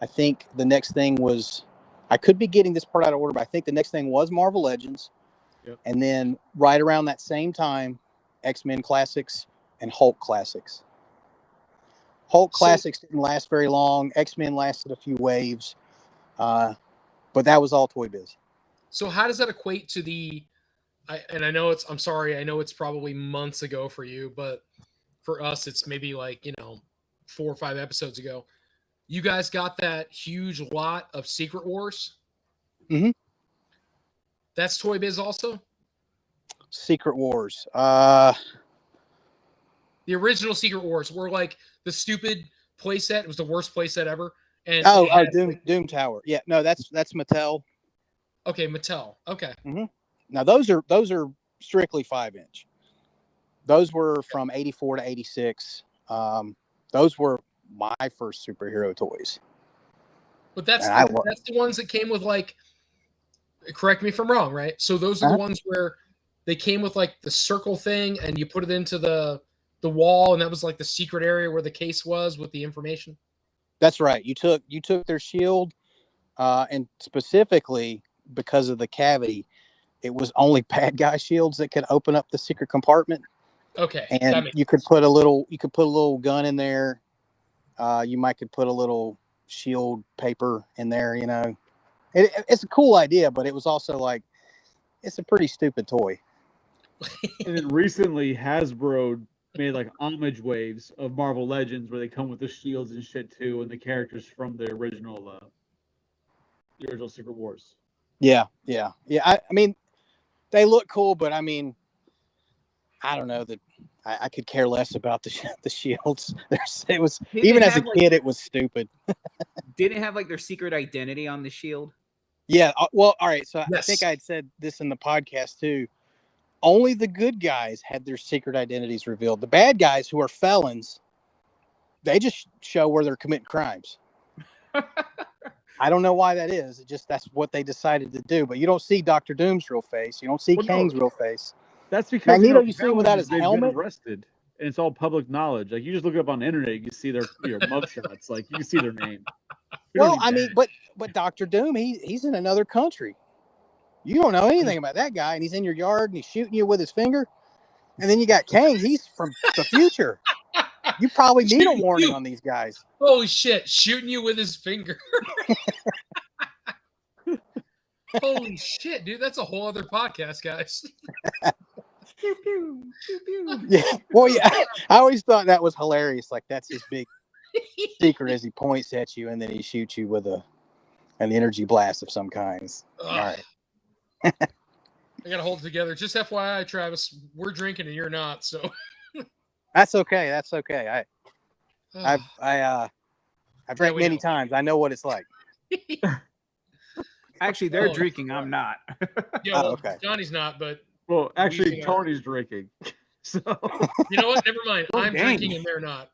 I think the next thing was, I could be getting this part out of order, but I think the next thing was Marvel Legends. Yep. And then right around that same time, X-Men Classics and Hulk Classics. Hulk So- Classics didn't last very long. X-Men lasted a few waves, but that was all Toy Biz. So how does that equate to and I know I'm sorry, I know it's probably months ago for you, but for us, it's maybe like, 4 or 5 episodes ago. You guys got that huge lot of Secret Wars. Mhm. That's Toy Biz also? Secret Wars. The original Secret Wars were like the stupid playset. It was the worst playset ever. And Oh, it had, Doom Tower. Yeah, no, that's Mattel. okay, Mattel. Okay. Now those are strictly 5-inch. Those were from 84 to 86. Those were my first superhero toys. But that's And that's the ones that came with like, correct me if I'm wrong, right? So those are the ones where they came with like the circle thing and you put it into the wall, and that was like the secret area where the case was with the information. That's right. You took their shield, and specifically because of the cavity, it was only bad guy shields that could open up the secret compartment. Okay. And you could put a little gun in there. You could put a little shield paper in there. It's a cool idea, but it was also like, it's a pretty stupid toy. And then recently, Hasbro made like homage waves of Marvel Legends where they come with the shields and shit too, and the characters from the original Secret Wars. Yeah. I mean, they look cool, but I mean, I don't know that I could care less about the shields. It was, even as a kid, it was stupid. Didn't have like their secret identity on the shield. Yeah. Well, all right. So Yes. I think I had said this in the podcast too. Only the good guys had their secret identities revealed. The bad guys, who are felons, they just show where they're committing crimes. I don't know why that is. That's what they decided to do. But you don't see Dr. Doom's real face. You don't see Kang's real face. That's because Magneto, you see him without his they've helmet? been arrested, and it's all public knowledge. Like you just look it up on the internet, you see their mugshots. Like you can see their name. Well, I mean, but Dr. Doom, he's in another country. You don't know anything about that guy, and he's in your yard and he's shooting you with his finger. And then you got Kang. He's from the future. You probably need a warning on these guys. Holy shit! Shooting you with his finger. Holy shit, dude! That's a whole other podcast, guys. Pew, pew, pew, pew. Yeah. Well, yeah. I always thought that was hilarious. Like that's his big secret as he points at you and then he shoots you with an energy blast of some kinds. All right. I gotta hold it together. Just FYI, Travis, we're drinking and you're not. So That's okay. That's okay. I've drank many times. I know what it's like. Actually, they're drinking. I'm not. Yeah, well, okay. Johnny's not, but Well, actually, Tony's drinking. So you know what? Never mind. Oh, I'm dang. drinking and they're not.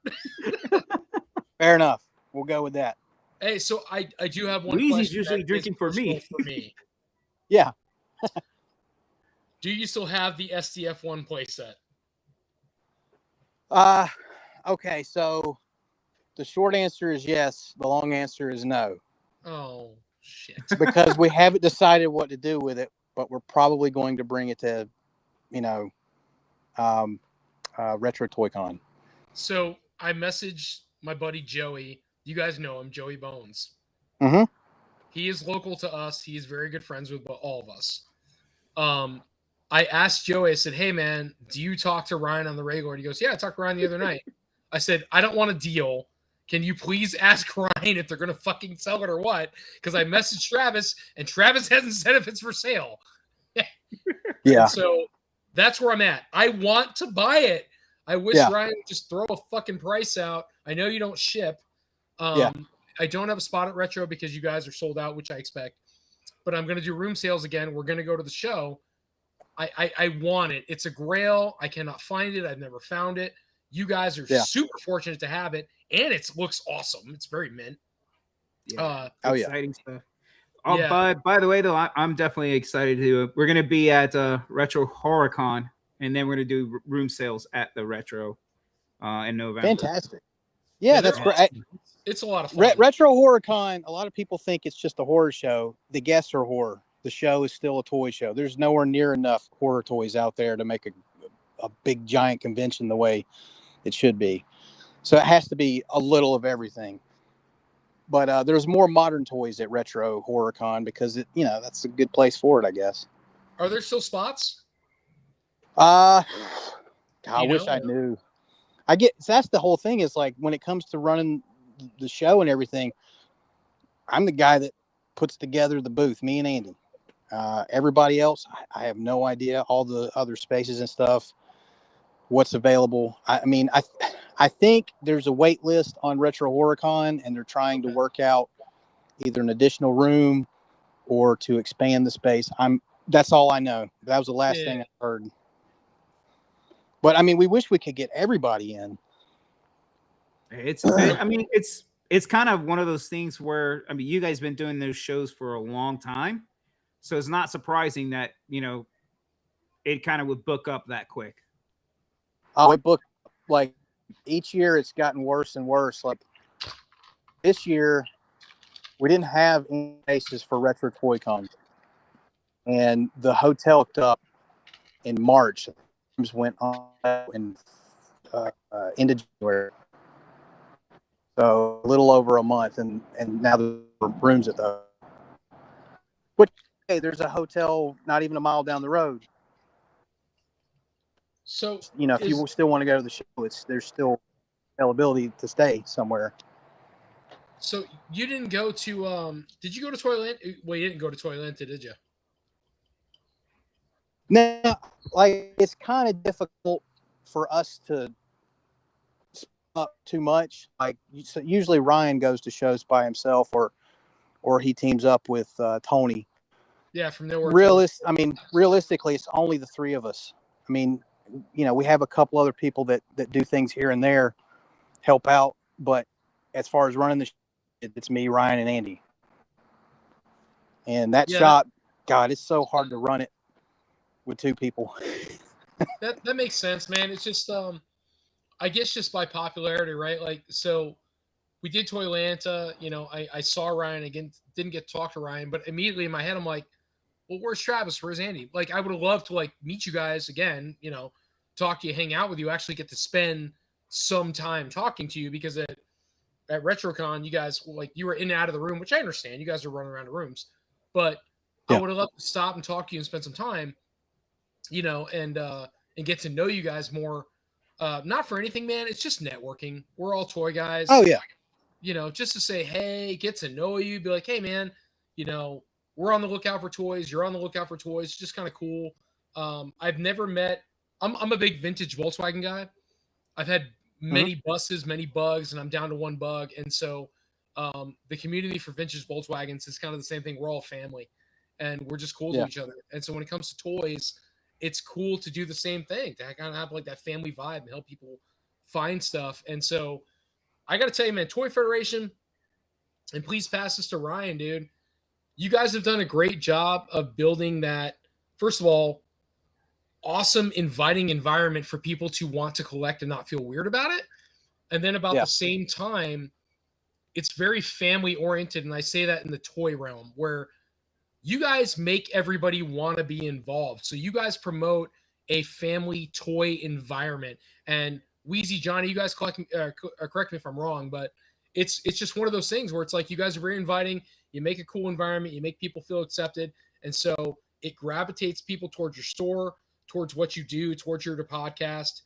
Fair enough. We'll go with that. Hey, so I do have one Weezy's question. usually that is drinking for me. personal for me. Yeah. Do you still have the SDF1 playset? Okay. So the short answer is yes. The long answer is no, Oh shit! because we haven't decided what to do with it, but we're probably going to bring it to, Retro Toy Con. So I messaged my buddy Joey. You guys know him, Joey Bones. Mhm. He is local to us. He is very good friends with all of us. I asked Joey, I said, hey, man, do you talk to Ryan on the regular? And he goes, yeah, I talked to Ryan the other night. I said, I don't want a deal. Can you please ask Ryan if they're going to fucking sell it or what? Because I messaged Travis, and Travis hasn't said if it's for sale. Yeah. So that's where I'm at. I want to buy it. I wish Ryan would just throw a fucking price out. I know you don't ship. I don't have a spot at Retro because you guys are sold out, which I expect. But I'm going to do room sales again. We're going to go to the show. I want it. It's a grail. I cannot find it. I've never found it. You guys are super fortunate to have it, and it looks awesome. It's very mint. Exciting stuff. Oh, by the way, though, I'm definitely excited to. We're gonna be at Retro HorrorCon, and then we're gonna do room sales at the Retro in November. Fantastic. Yeah, that's great. Awesome. It's a lot of fun. Retro HorrorCon. A lot of people think it's just a horror show. The guests are horror. The show is still a toy show. There's nowhere near enough horror toys out there to make a big giant convention the way it should be. So it has to be a little of everything. But there's more modern toys at Retro HorrorCon because that's a good place for it, I guess. Are there still spots? I You wish know? I knew. So that's the whole thing, is like when it comes to running the show and everything, I'm the guy that puts together the booth, me and Andy. Everybody else, I have no idea. All the other spaces and stuff, what's available. I think there's a wait list on Retro HorrorCon, and they're trying to work out either an additional room or to expand the space. That's all I know. That was the last thing I heard. But I mean, we wish we could get everybody in. It's kind of one of those things where, I mean, you guys been doing those shows for a long time, so it's not surprising that it kind of would book up that quick. Oh, it booked, like, each year it's gotten worse and worse. Like this year, we didn't have any spaces for Retro Toy Con, and the hotel hooked up in March. Rooms went on in into January, so a little over a month, and now the rooms at the. Which, hey, there's a hotel not even a mile down the road. So if you still want to go to the show, there's still availability to stay somewhere. So you didn't go to did you go to Toyland? Well, you didn't go to Toyland, did you? No, like, it's kind of difficult for us to up too much. Like, so usually Ryan goes to shows by himself, or he teams up with Tony. Yeah, from nowhere. Realistically, it's only the three of us. I mean, we have a couple other people that do things here and there, help out, but as far as running the show, it's me, Ryan, and Andy. And that shop, God, it's so hard to run it with two people. that makes sense, man. It's just I guess just by popularity, right? Like, so we did Toylanta, I saw Ryan again, didn't get to talk to Ryan, but immediately in my head I'm like, well, where's Travis? Where's Andy? Like, I would have loved to like meet you guys again, talk to you, hang out with you, actually get to spend some time talking to you, because at RetroCon, you guys, like, you were in and out of the room, which I understand. You guys are running around the rooms, but I would have loved to stop and talk to you and spend some time, and get to know you guys more. Not for anything, man. It's just networking. We're all toy guys. Oh yeah. Just to say, hey, get to know you, be like, hey man, we're on the lookout for toys. You're on the lookout for toys. It's just kind of cool. I've never met. I'm a big vintage Volkswagen guy. I've had many buses, many bugs, and I'm down to one bug. And so the community for vintage Volkswagens is kind of the same thing. We're all family, and we're just cool to each other. And so when it comes to toys, it's cool to do the same thing, to kind of have like that family vibe and help people find stuff. And so I got to tell you, man, Toy Federation, and please pass this to Ryan, dude. You guys have done a great job of building that, first of all, awesome, inviting environment for people to want to collect and not feel weird about it. And then about the same time, it's very family oriented. And I say that in the toy realm, where you guys make everybody want to be involved. So you guys promote a family toy environment. And Wheezy, Johnny, you guys correct me if I'm wrong, but it's just one of those things where it's like you guys are very inviting. You make a cool environment. You make people feel accepted. And so it gravitates people towards your store, towards what you do, towards your podcast.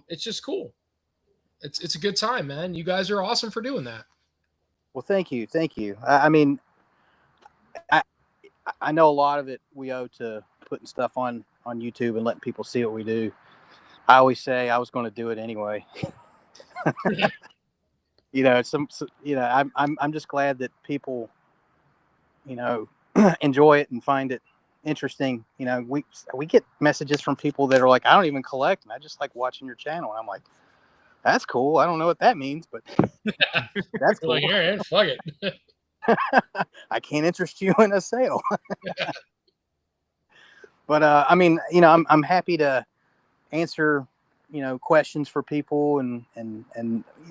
It's just cool. It's a good time, man. You guys are awesome for doing that. Well, thank you. I know a lot of it we owe to putting stuff on YouTube and letting people see what we do. I always say I was going to do it anyway. I'm just glad that people, enjoy it and find it interesting. We get messages from people that are like, I don't even collect, and I just like watching your channel. And I'm like, that's cool. I don't know what that means, but that's cool. Like, yeah, fuck it. I can't interest you in a sale. But I'm happy to answer questions for people, and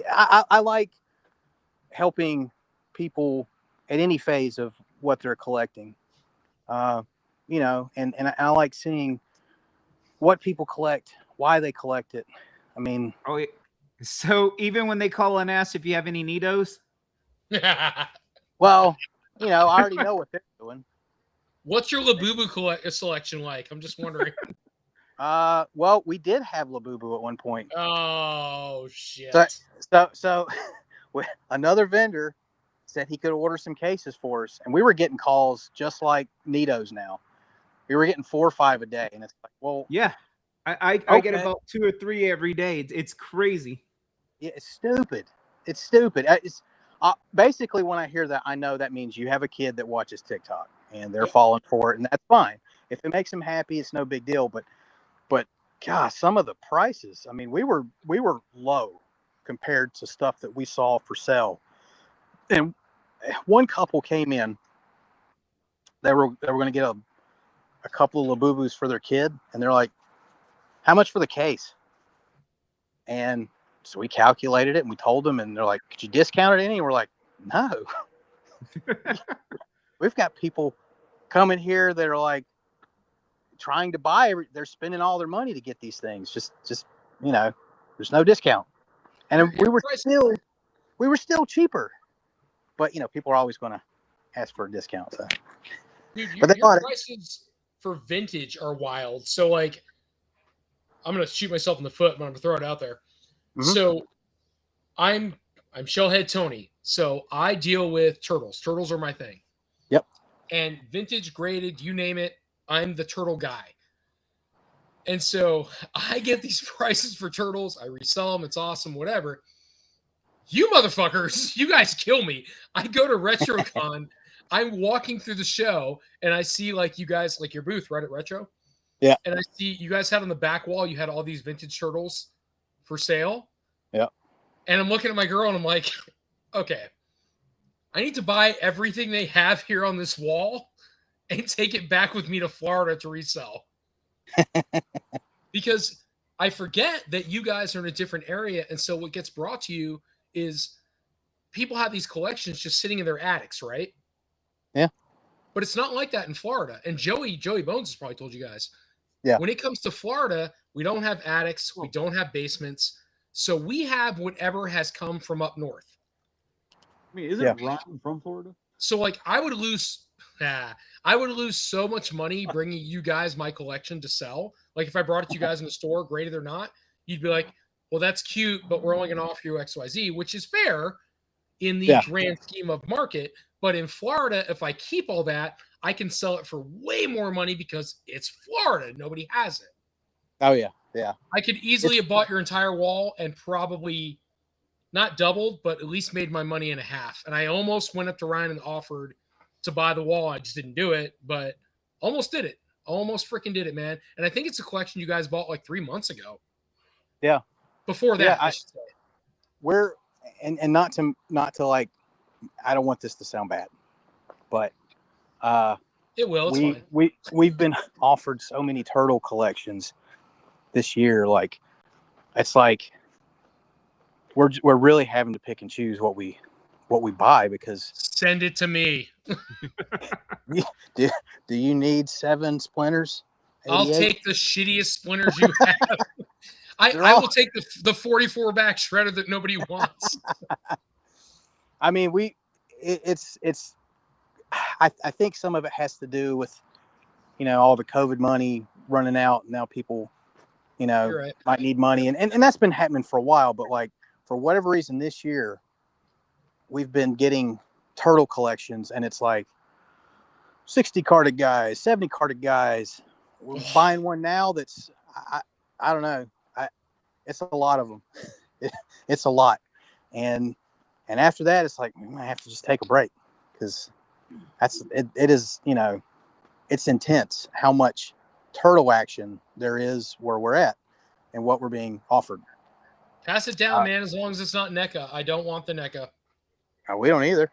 I like helping people at any phase of what they're collecting. And I like seeing what people collect, why they collect it. I mean, So even when they call and ask if you have any Nitos, Well, I already know what they're doing. What's your Labubu selection like? I'm just wondering. Well, we did have Labubu at one point. Oh shit! So another vendor said he could order some cases for us, and we were getting calls just like Nitos now. We were getting 4 or 5 a day, and it's like, well, yeah, I get Okay. about 2 or 3 every day. It's crazy. yeah, it's stupid. It's stupid. It's basically when I hear that, I know that means you have a kid that watches TikTok and they're falling for it, and that's fine. If it makes them happy, it's no big deal. But gosh, some of the prices. I mean, we were low compared to stuff that we saw for sale. And one couple came in. They were going to get a couple of Labubus for their kid, and they're like, "How much for the case?" And so we calculated it, and we told them, and they're like, "Could you discount it any?" And we're like, "No." We've got people coming here that are like trying to buy. They're spending all their money to get these things. Just there's no discount, and we were still cheaper. But people are always going to ask for a discount. So. Dude, But they your bought it. prices for vintage are wild. So like, I'm gonna shoot myself in the foot, but I'm gonna throw it out there. Mhm. So I'm Shellhead Tony. So I deal with turtles. Turtles are my thing. Yep. And vintage, graded, you name it, I'm the turtle guy. And so I get these prices for turtles. I resell them. It's awesome, whatever. You motherfuckers, you guys kill me. I go to RetroCon. I'm walking through the show and I see like you guys, like your booth right at Retro. Yeah. And I see you guys had on the back wall, you had all these vintage turtles for sale. Yeah. And I'm looking at my girl and I'm like, okay, I need to buy everything they have here on this wall and take it back with me to Florida to resell. Because I forget that you guys are in a different area. And so what gets brought to you is people have these collections just sitting in their attics, right? Yeah. But it's not like that in Florida. And Joey Bones has probably told you guys. Yeah. When it comes to Florida, we don't have attics. We don't have basements. So we have whatever has come from up north. I mean, isn't Yeah. Ron from Florida? So like I would lose so much money bringing you guys my collection to sell. Like if I brought it to you guys in the store, graded or not, you'd be like, well, that's cute, but we're only going to offer you XYZ, which is fair in the grand scheme of market. But in Florida, if I keep all that, I can sell it for way more money because it's Florida. Nobody has it. Oh yeah. Yeah. I could easily have bought your entire wall and probably not doubled, but at least made my money in a half. And I almost went up to Ryan and offered to buy the wall. I just didn't do it, but almost did it. Almost freaking did it, man. And I think it's a collection you guys bought like 3 months ago. Yeah. Before that, Yeah, I should say. We're and not to like, I don't want this to sound bad, but It will. It's fine. we've been offered so many turtle collections this year. Like, it's like we're really having to pick and choose what we buy because Send it to me. do you need 7 splinters? I'll 88? take the shittiest splinters you have. I will take the 44 back shredder that nobody wants. I mean, I think some of it has to do with, all the COVID money running out. Now people, Right. might need money. And that's been happening for a while. But like, for whatever reason this year, we've been getting turtle collections and it's like 60 carded guys, 70 carded guys. We're buying one now that's, I don't know. It's a lot of them. It's a lot. And after that, it's like, we might have to just take a break because it is, it's intense how much turtle action there is where we're at and what we're being offered. Pass it down, man, as long as it's not NECA. I don't want the NECA. We don't either.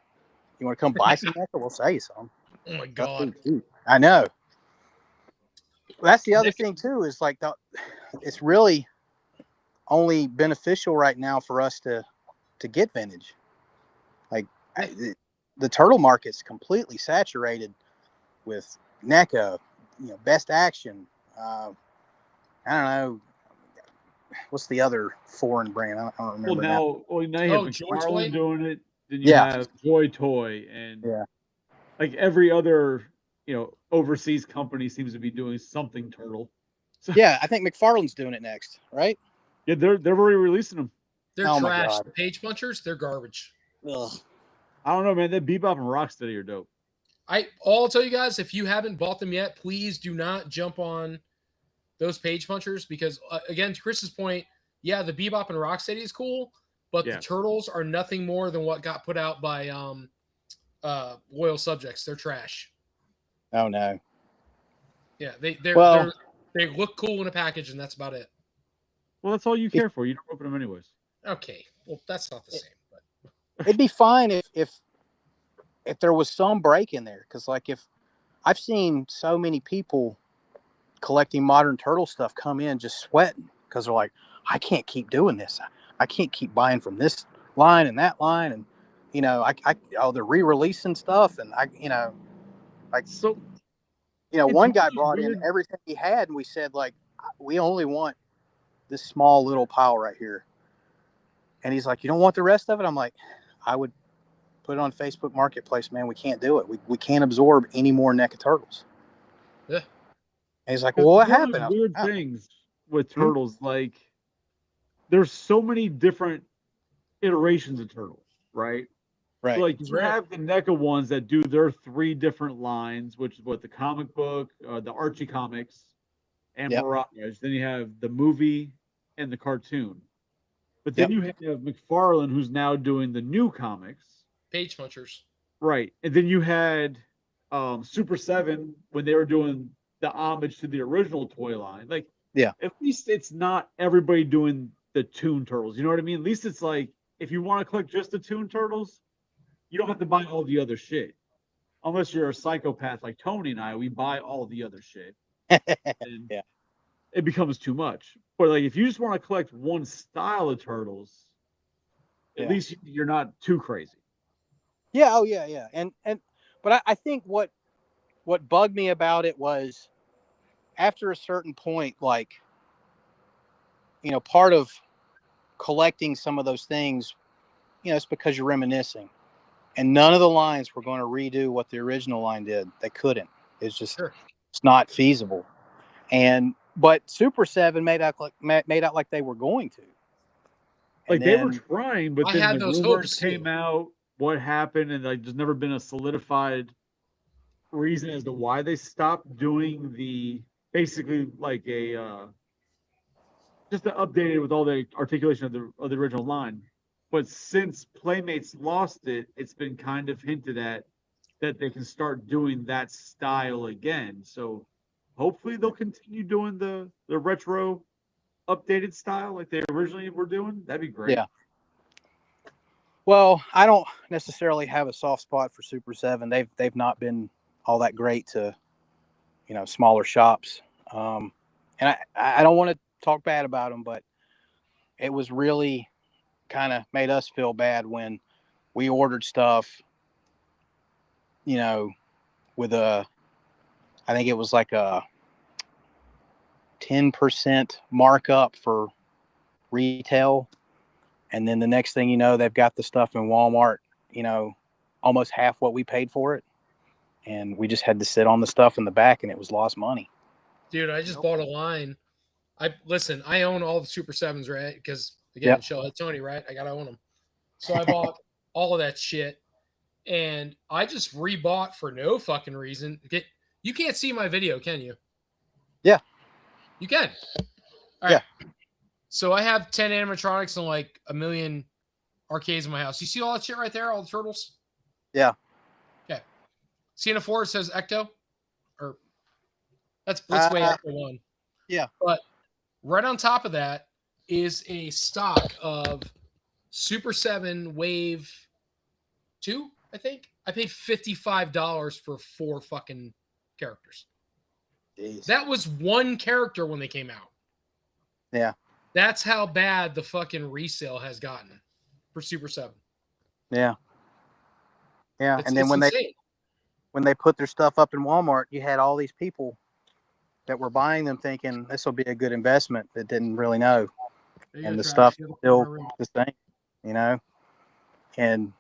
You want to come buy some NECA? We'll sell you some. Oh, my God. I know. That's the other thing, too, is like it's really only beneficial right now for us to get vintage. Like, the turtle market's completely saturated with NECA, best action. I don't know. what's the other foreign brand? I don't remember now. Now you have Oh, Joy McFarlane Toy? doing it. Then you Yeah. have Joy Toy, and Yeah. like every other overseas company seems to be doing something turtle. So Yeah, I think McFarlane's doing it next, right? yeah, they're already releasing them. They're Oh my trash. God. The page punchers, they're garbage. Ugh. I don't know, man. That Bebop and Rocksteady are dope. I'll tell you guys, if you haven't bought them yet, please do not jump on those page punchers because, again, to Chris's point, yeah, the Bebop and Rocksteady is cool, but Yeah. the turtles are nothing more than what got put out by Loyal Subjects. They're trash. Oh no. Yeah, they look cool in a package, and that's about it. Well, that's all you care for. You don't open them anyways. Okay, well, that's not the same. But It'd be fine if there was some break in there, because like if I've seen so many people collecting modern turtle stuff come in just sweating because they're like, I can't keep doing this. I can't keep buying from this line and that line, and they're re-releasing stuff, and So it's one guy really brought in weird. everything he had, and we said like, we only want this small little pile right here, and he's like, you don't want the rest of it? I'm like, I would put it on Facebook Marketplace, man. We can't do it. We can't absorb any more NECA turtles. yeah, And he's like, It's well, what one of happened? those I was weird like, things with turtles. Like, there's so many different iterations of turtles, right? right. So, like That's you right. have the NECA ones that do their 3 different lines, which is what the comic book, the Archie comics, and Yep. Mirage. Then you have the movie and the cartoon. But then Yep. you have McFarlane, who's now doing the new comics, page punchers. right? And then you had Super 7 when they were doing the homage to the original toy line. Like, Yeah. at least it's not everybody doing the Toon Turtles. You know what I mean? At least it's like, if you want to collect just the Toon Turtles, you don't have to buy all the other shit. Unless you're a psychopath like Tony and I, we buy all the other shit. And Yeah. it becomes too much. But like, if you just want to collect one style of turtles, at Yeah. least you're not too crazy. Yeah. Oh yeah. Yeah. But I think what bugged me about it was after a certain point, like, part of collecting some of those things, it's because you're reminiscing, and none of the lines were going to redo what the original line did. They couldn't. It's just, Sure. it's not feasible. But Super 7 made out like they were going to. Like, they were trying, but I then had the those rumors hopes, came too. out. What happened, and like, there's never been a solidified reason as to why they stopped doing the basically like a just to update it with all the articulation of the original line. But since Playmates lost it, it's been kind of hinted at that they can start doing that style again. So hopefully they'll continue doing the retro updated style like they originally were doing. That'd be great. Yeah. Well, I don't necessarily have a soft spot for Super 7. They've not been all that great to, smaller shops. And I don't want to talk bad about them, but it was really kind of made us feel bad when we ordered stuff, with I think it was like a 10% markup for retail. And then the next thing you know, they've got the stuff in Walmart, almost half what we paid for it. And we just had to sit on the stuff in the back, and it was lost money. Dude, I just bought a line. I own all the Super 7s, right? Because again, Yep. Shell had Tony, right? I gotta own them. So I bought all of that shit, and I just rebought for no fucking reason. You can't see my video, can you? Yeah. You can. All right. So I have 10 animatronics and like a million arcades in my house. You see all that shit right there? All the turtles? Yeah. Okay. See in the floor it says Ecto? Or that's Blitzway Ecto 1. Yeah. But right on top of that is a stock of Super 7 Wave 2, I think. I paid $55 for 4 fucking characters. Jeez. That was one character when they came out. Yeah. That's how bad the fucking resale has gotten for Super 7. Yeah. Yeah. It's, And then it's insane. when they put their stuff up in Walmart, you had all these people that were buying them thinking this will be a good investment that didn't really know. There you and go, the Travis. stuff You have a still corner room. the same, you know. And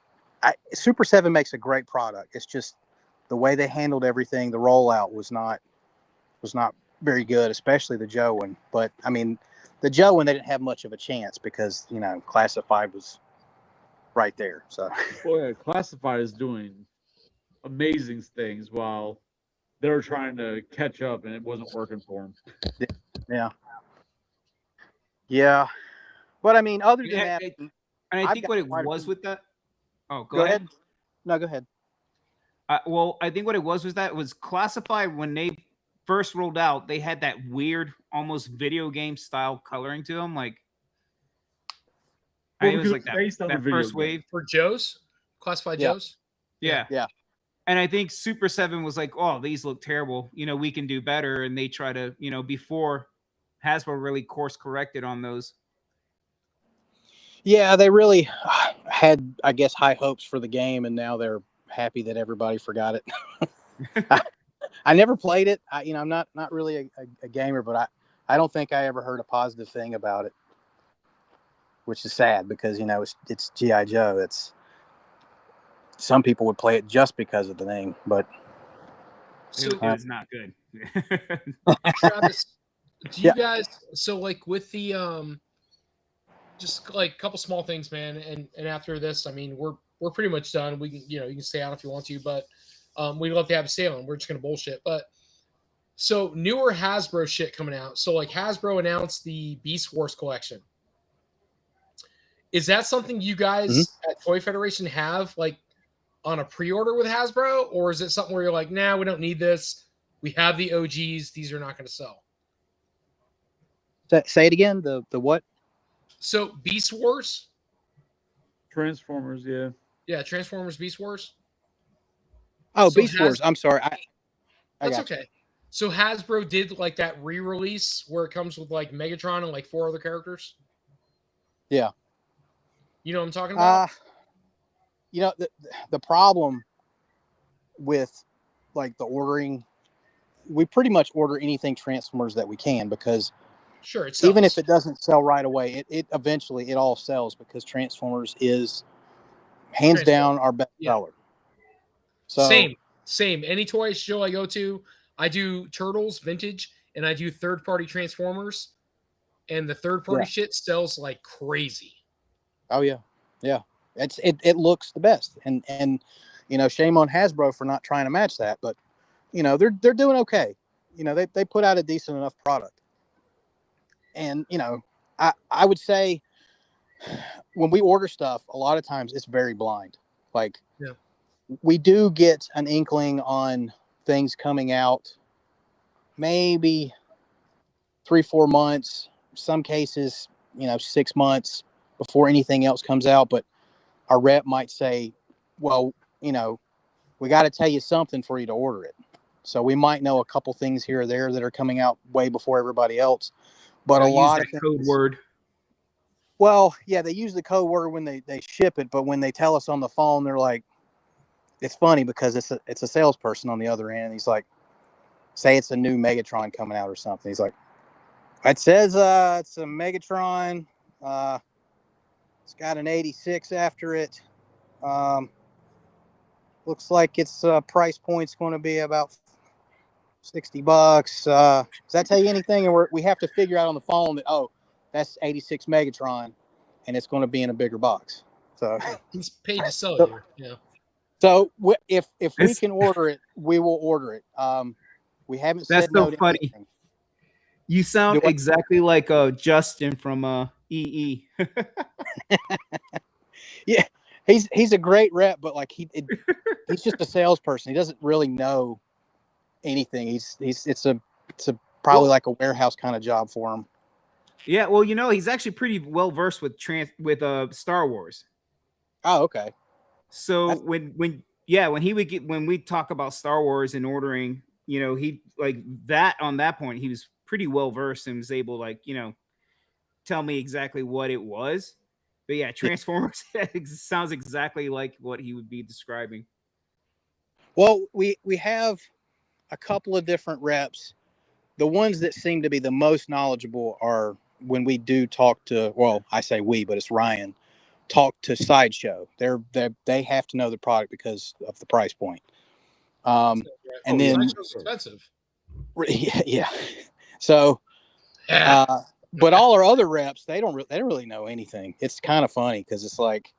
Super 7 makes a great product. It's just the way they handled everything. The rollout was not very good, especially the Joe one. But I mean, the Joe one, they didn't have much of a chance because, you know, Classified was right there. So Well, yeah, Classified is doing amazing things while they're trying to catch up, and it wasn't working for them. yeah, yeah. But I mean, other than Yeah, that, and I I've think got what it quite a was few- with that. Oh, Go ahead. No, go ahead. Well, I think what it was that was Classified when they first rolled out. They had that weird, almost video game style coloring to them. Like I Well, think it was because like it's that, based on the that video first game. wave. For Joe's, classified Yeah. Joe's. Yeah. Yeah. And I think Super 7 was like, oh, these look terrible. You know, we can do better. And they try to, you know, before Hasbro really course corrected on those. Yeah, they really had, I guess, high hopes for the game, and now they're happy that everybody forgot it. I never played it. I'm not really a gamer, but I don't think I ever heard a positive thing about it, which is sad because, you know, it's G.I. Joe. It's some people would play it just because of the name, but So, It was not good. Travis, do you Yeah. guys? So, like with the just like a couple small things, man, and after this, I mean, we're pretty much done. We can, you can stay on if you want to, but we'd love to have a sale, and we're just gonna bullshit. But so newer Hasbro shit coming out. So like Hasbro announced the Beast Wars collection. Is that something you guys at Toy Federation have like on a pre-order with Hasbro, or is it something where you're like, nah, we don't need this. We have the OGs. These are not going to sell. say it again. The what? So Beast Wars, Transformers, yeah. yeah, Transformers Beast Wars. Oh, So Beast Wars. I'm sorry. I That's got you. okay. So Hasbro did like that re-release where it comes with like Megatron and like 4 other characters. Yeah. You know what I'm talking about? You know, the problem with like the ordering, we pretty much order anything Transformers that we can because Sure, it even if sells. it doesn't sell right away, it eventually it all sells because Transformers is hands down our best Yeah. seller. So Same. Any toy show I go to, I do Turtles vintage and I do third-party Transformers, and the third-party shit sells like crazy. oh yeah, yeah, it looks the best, and you know, shame on Hasbro for not trying to match that, but you know they're doing okay. You know, they put out a decent enough product, and you know, I would say when we order stuff, a lot of times it's very blind. Like, Yeah. we do get an inkling on things coming out, maybe 3-4 months, some cases, you know, 6 months before anything else comes out. But our rep might say, well, you know, we got to tell you something for you to order it. So we might know a couple things here or there that are coming out way before everybody else. But They'll a use lot that of code things, word. well, yeah, they use the code word when they ship it, but when they tell us on the phone, they're like, it's funny because it's a salesperson on the other end. He's like, say it's a new Megatron coming out or something. He's like, it says it's a Megatron. It's got an 86 after it. Looks like its price point's going to be about $60. Does that tell you anything? And we have to figure out on the phone that, oh, that's 86 Megatron, and it's going to be in a bigger box. So He's paid to sell you. Yeah. So if we It's- can order it, we will order it. We haven't That's said no so to funny. anything. You sound Do I- exactly like Justin from EE. Yeah, he's a great rep, but like he's just a salesperson. He doesn't really know anything. It's probably like a warehouse kind of job for him. Yeah, well, you know, he's actually pretty well versed with Star Wars. Oh, okay. So That's- when we talk about Star Wars and ordering, you know, he like that on that point, he was pretty well versed and was able, like, you know, tell me exactly what it was. But yeah, Transformers sounds exactly like what he would be describing. Well, we have a couple of different reps. The ones that seem to be the most knowledgeable are when we do talk to, well, I say we, but it's Ryan, talk to Sideshow. They have to know the product because of the price point. And Oh, then Sideshow's expensive. yeah. So, Yeah. but all our other reps, they don't really know anything. It's kind of funny because it's like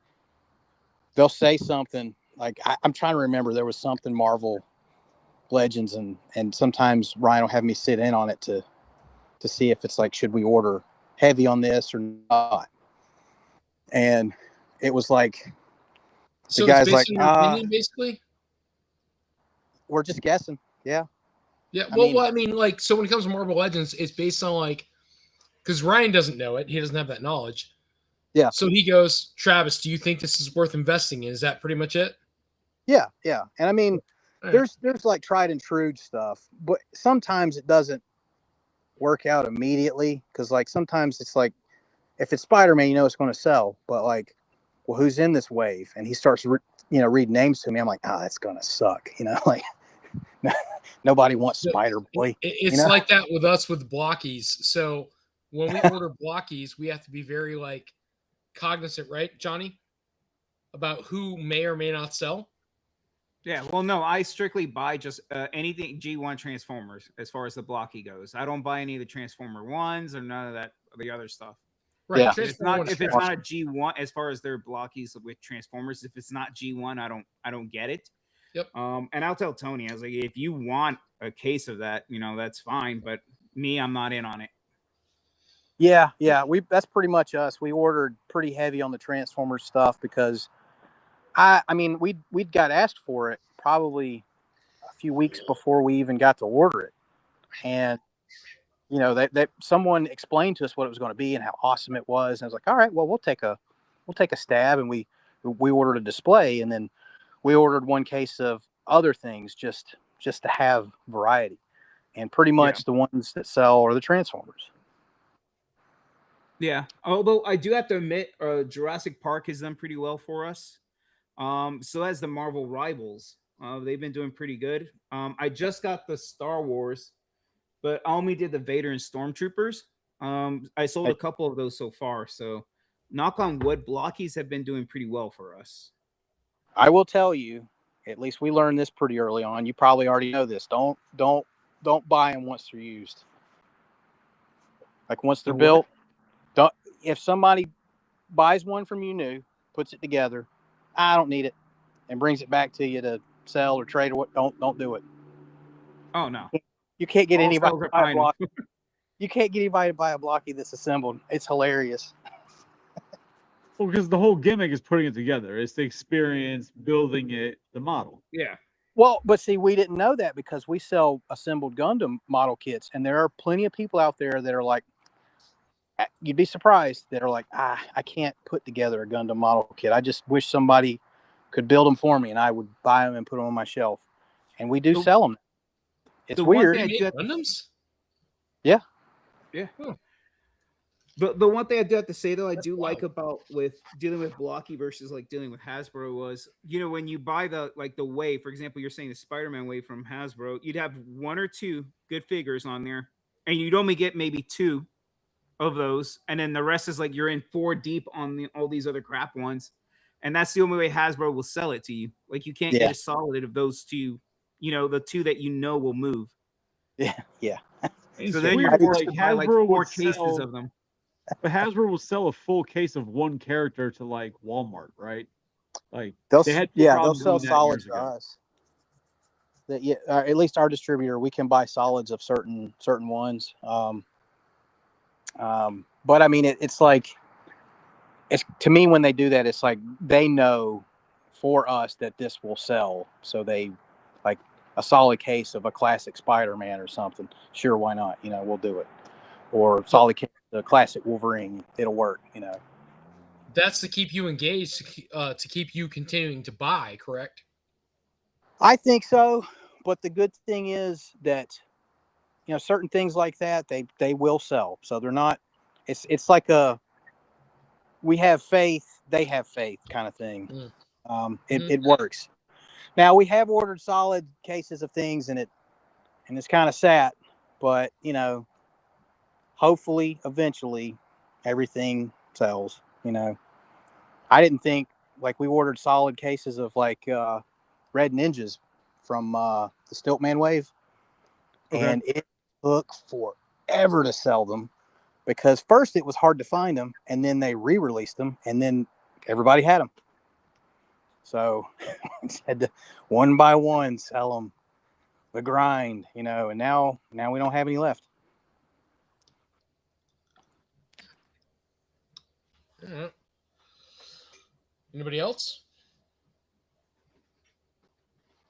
they'll say something like I'm trying to remember. There was something Marvel Legends, and sometimes Ryan will have me sit in on it to see if it's like, should we order heavy on this or not? And it was like So the it's guy's based like, on your opinion, basically. we're just guessing. Yeah. Yeah. I Well, mean- I mean, like, so when it comes to Marvel Legends, it's based on like, because Ryan doesn't know it, he doesn't have that knowledge. Yeah. So he goes, Travis, do you think this is worth investing in? Is that pretty much it? Yeah. Yeah. And I mean, Yeah. there's like tried and true stuff, but sometimes it doesn't work out immediately. Cause like sometimes it's like, if it's Spider-Man, you know, it's going to sell, but like, well, who's in this wave? And he starts, read names to me. I'm like, that's going to suck. Like nobody wants So, Spider-Boy. It's like that with us with blockies. So when we order blockies, we have to be very like cognizant, right, Johnny, about who may or may not sell. Yeah, well, no, I strictly buy just anything G1 Transformers as far as the blocky goes. I don't buy any of the Transformer ones or none of that, the other stuff. Right. Yeah. If it's not a G1, as far as their blockies with Transformers, if it's not G1, I don't get it. Yep. And I'll tell Tony, I was like, if you want a case of that, that's fine. But me, I'm not in on it. Yeah. That's pretty much us. We ordered pretty heavy on the Transformers stuff because I mean, we'd got asked for it probably a few weeks before we even got to order it, and that someone explained to us what it was going to be and how awesome it was, and I was like, all right, well, we'll take a stab, and we ordered a display, and then we ordered one case of other things just to have variety, and pretty much the ones that sell are the Transformers. Yeah, although I do have to admit, Jurassic Park has done pretty well for us. So as the Marvel Rivals, they've been doing pretty good. I just got the Star Wars, but I only did the Vader and Stormtroopers. I sold a couple of those so far. So knock on wood, blockies have been doing pretty well for us. I will tell you, at least we learned this pretty early on. You probably already know this. Don't buy them once they're used. Like once they're built, don't. If somebody buys one from you new, puts it together, I don't need it, and brings it back to you to sell or trade or what, don't do it. Oh no. You can't get anybody sales to are buy a final. blocky. You can't get anybody to buy a blocky that's assembled. It's hilarious. Well, because the whole gimmick is putting it together. It's the experience, building it, the model. Yeah. Well, but see, we didn't know that because we sell assembled Gundam model kits, and there are plenty of people out there that are like, you'd be surprised, that are like, I can't put together a Gundam model kit. I just wish somebody could build them for me, and I would buy them and put them on my shelf. And we do sell them. It's weird. Gundams? Yeah. Yeah. The one thing I do have to say though, I do like about with dealing with blocky versus like dealing with Hasbro was, when you buy the wave, for example, you're saying the Spider-Man wave from Hasbro, you'd have one or two good figures on there, and you'd only get maybe two of those, and then the rest is like you're in 4 deep on all these other crap ones, and that's the only way Hasbro will sell it to you. Like you can't get a solid of those two, the two that will move. Yeah. So then you're forced to buy like 4 cases of them. But Hasbro will sell a full case of one character to like Walmart, right? Like they'll they'll sell solids to us. That at least our distributor, we can buy solids of certain ones. But I mean, it's like, it's to me when they do that, it's like they know for us that this will sell, so they like a solid case of a classic Spider-Man or something. Sure, why not? We'll do it. Or solid case of the classic Wolverine, it'll work. That's to keep you engaged, to keep you continuing to buy, correct? I think so, but the good thing is that certain things like that they will sell. So they're not. It's like we have faith, they have faith kind of thing. It works. Now we have ordered solid cases of things, and it's kind of sad, but hopefully, eventually, everything sells. You know, I didn't think like we ordered solid cases of like Red Ninjas from the Stiltman wave, Okay. and it took forever to sell them because first it was hard to find them, and then they re-released them, and then everybody had them. So just had to one by one sell them, the grind, you know, and now we don't have any left. All right. Anybody else?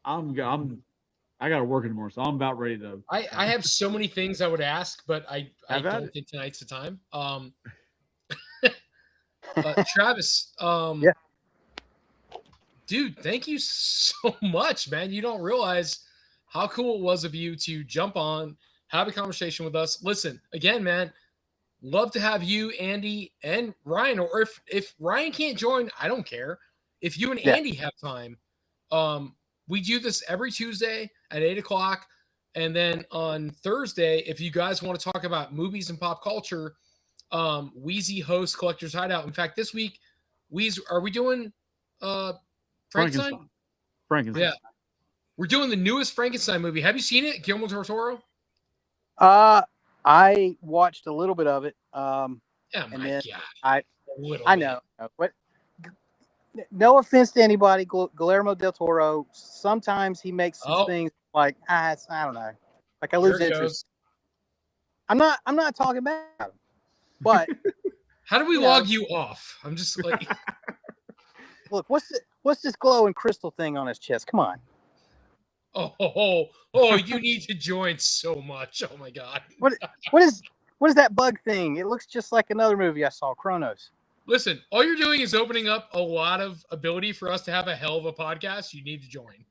I got to work anymore, so I'm about ready to. I have so many things I would ask, but I Have at don't it. think tonight's the time. Travis, Yeah. dude, thank you so much, man. You don't realize how cool it was of you to jump on, have a conversation with us. Listen, again, man, love to have you, Andy, and Ryan. Or if Ryan can't join, I don't care. If you and Yeah. Andy have time, we do this every Tuesday at 8:00. And then on Thursday, if you guys want to talk about movies and pop culture, Wheezy hosts Collector's Hideout. In fact, this week, are we doing Frankenstein? Frankenstein. Yeah. We're doing the newest Frankenstein movie. Have you seen it, Guillermo del Toro? I watched a little bit of it. Oh And my then god! I know, but no offense to anybody, Guillermo del Toro. Sometimes he makes some things like I don't know, like I lose Here it interest. goes. I'm not talking about him, but How do we You log know. you off? I'm just like, look, what's this glowing crystal thing on his chest? Come on, oh, you need to join so much. Oh my god! what is that bug thing? It looks just like another movie I saw, Chronos. Listen, all you're doing is opening up a lot of ability for us to have a hell of a podcast. You need to join.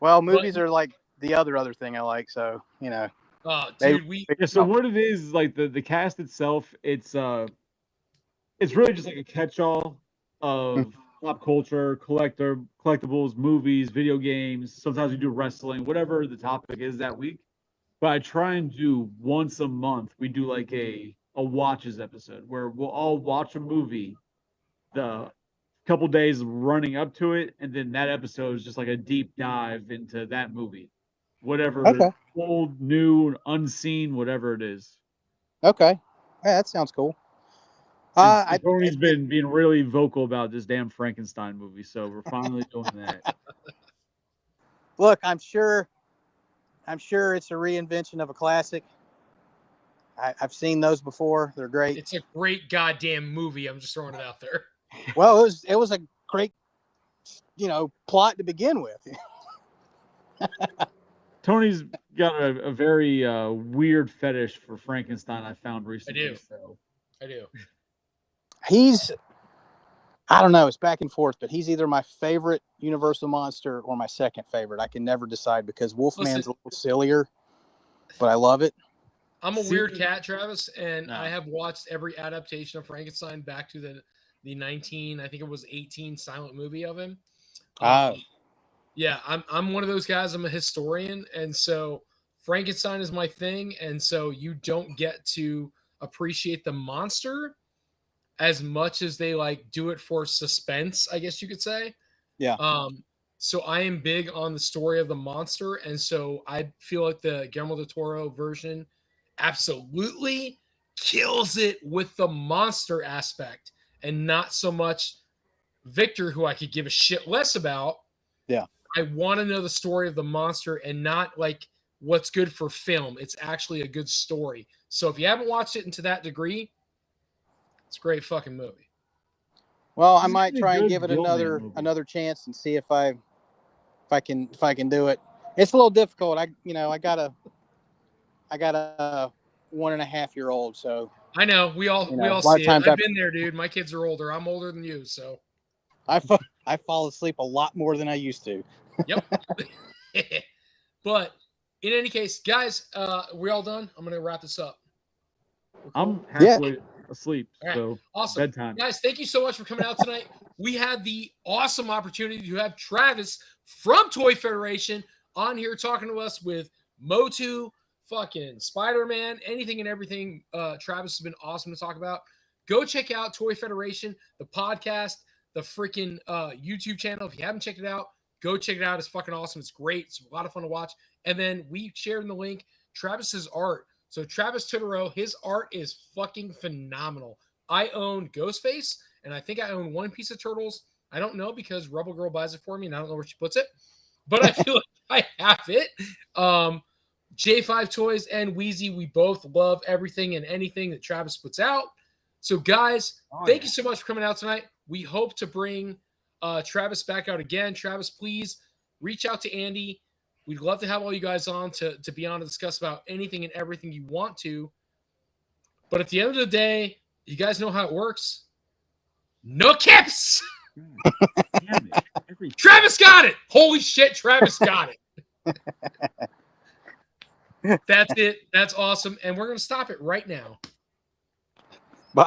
Well, movies are like the other thing I like, so you know. Dude, Yeah, so what it is like the cast itself, it's really just like a catch-all of pop culture, collectibles, movies, video games. Sometimes we do wrestling, whatever the topic is that week. But I try and do once a month. We do like a watches episode where we'll all watch a movie the couple days running up to it, and then that episode is just like a deep dive into that movie. Whatever, Okay. old, new, unseen, whatever it is. Okay, yeah, that sounds cool. Tony's been being really vocal about this damn Frankenstein movie, so we're finally doing that. Look, I'm sure it's a reinvention of a classic. I've seen those before. They're great. It's a great goddamn movie. I'm just throwing it out there. Well, it was a great, plot to begin with. Tony's got a very weird fetish for Frankenstein. I found recently. I do. I don't know. It's back and forth, but he's either my favorite Universal monster or my second favorite. I can never decide because Wolfman's a little sillier, but I love it. I'm a weird cat, Travis, and I have watched every adaptation of Frankenstein back to the 18 silent movie of him. Yeah, I'm one of those guys. I'm a historian, and so Frankenstein is my thing, and so you don't get to appreciate the monster as much as they like do it for suspense, I guess you could say. Yeah. So I am big on the story of the monster, and so I feel like the Guillermo del Toro version absolutely kills it with the monster aspect, and not so much Victor, who I could give a shit less about. Yeah. I want to know the story of the monster and not like what's good for film. It's actually a good story. So if you haven't watched it to that degree, it's a great fucking movie. Well, I might try and give it another chance and see if I can do it. It's a little difficult. I got a 1.5-year-old, so I know we all see it. I've been there, dude. My kids are older. I'm older than you, so I fall asleep a lot more than I used to. Yep. But in any case, guys, we all done? I'm gonna wrap this up. I'm halfway asleep, All right. so Awesome. bedtime. Guys, thank you so much for coming out tonight. We had the awesome opportunity to have Travis from Toy Federation on here talking to us with Motu, fucking Spider-Man, anything and everything. Travis has been awesome to talk about. Go check out Toy Federation, the podcast, the freaking YouTube channel. If you haven't checked it out, go check it out. It's fucking awesome. It's great. It's a lot of fun to watch. And then we shared in the link Travis's art. So Travis Totoro, his art is fucking phenomenal. I own Ghostface, and I think I own one piece of Turtles. I don't know because Rebel Girl buys it for me, and I don't know where she puts it. But I feel like I have it. J5 Toys and Wheezy, we both love everything and anything that Travis puts out. So, guys, thank you so much for coming out tonight. We hope to bring Travis back out again. Travis, please reach out to Andy. We'd love to have all you guys on to be on to discuss about anything and everything you want to. But at the end of the day, you guys know how it works. No kips! Damn it. Travis got it! Holy shit, Travis got it. That's it. That's awesome. And we're going to stop it right now.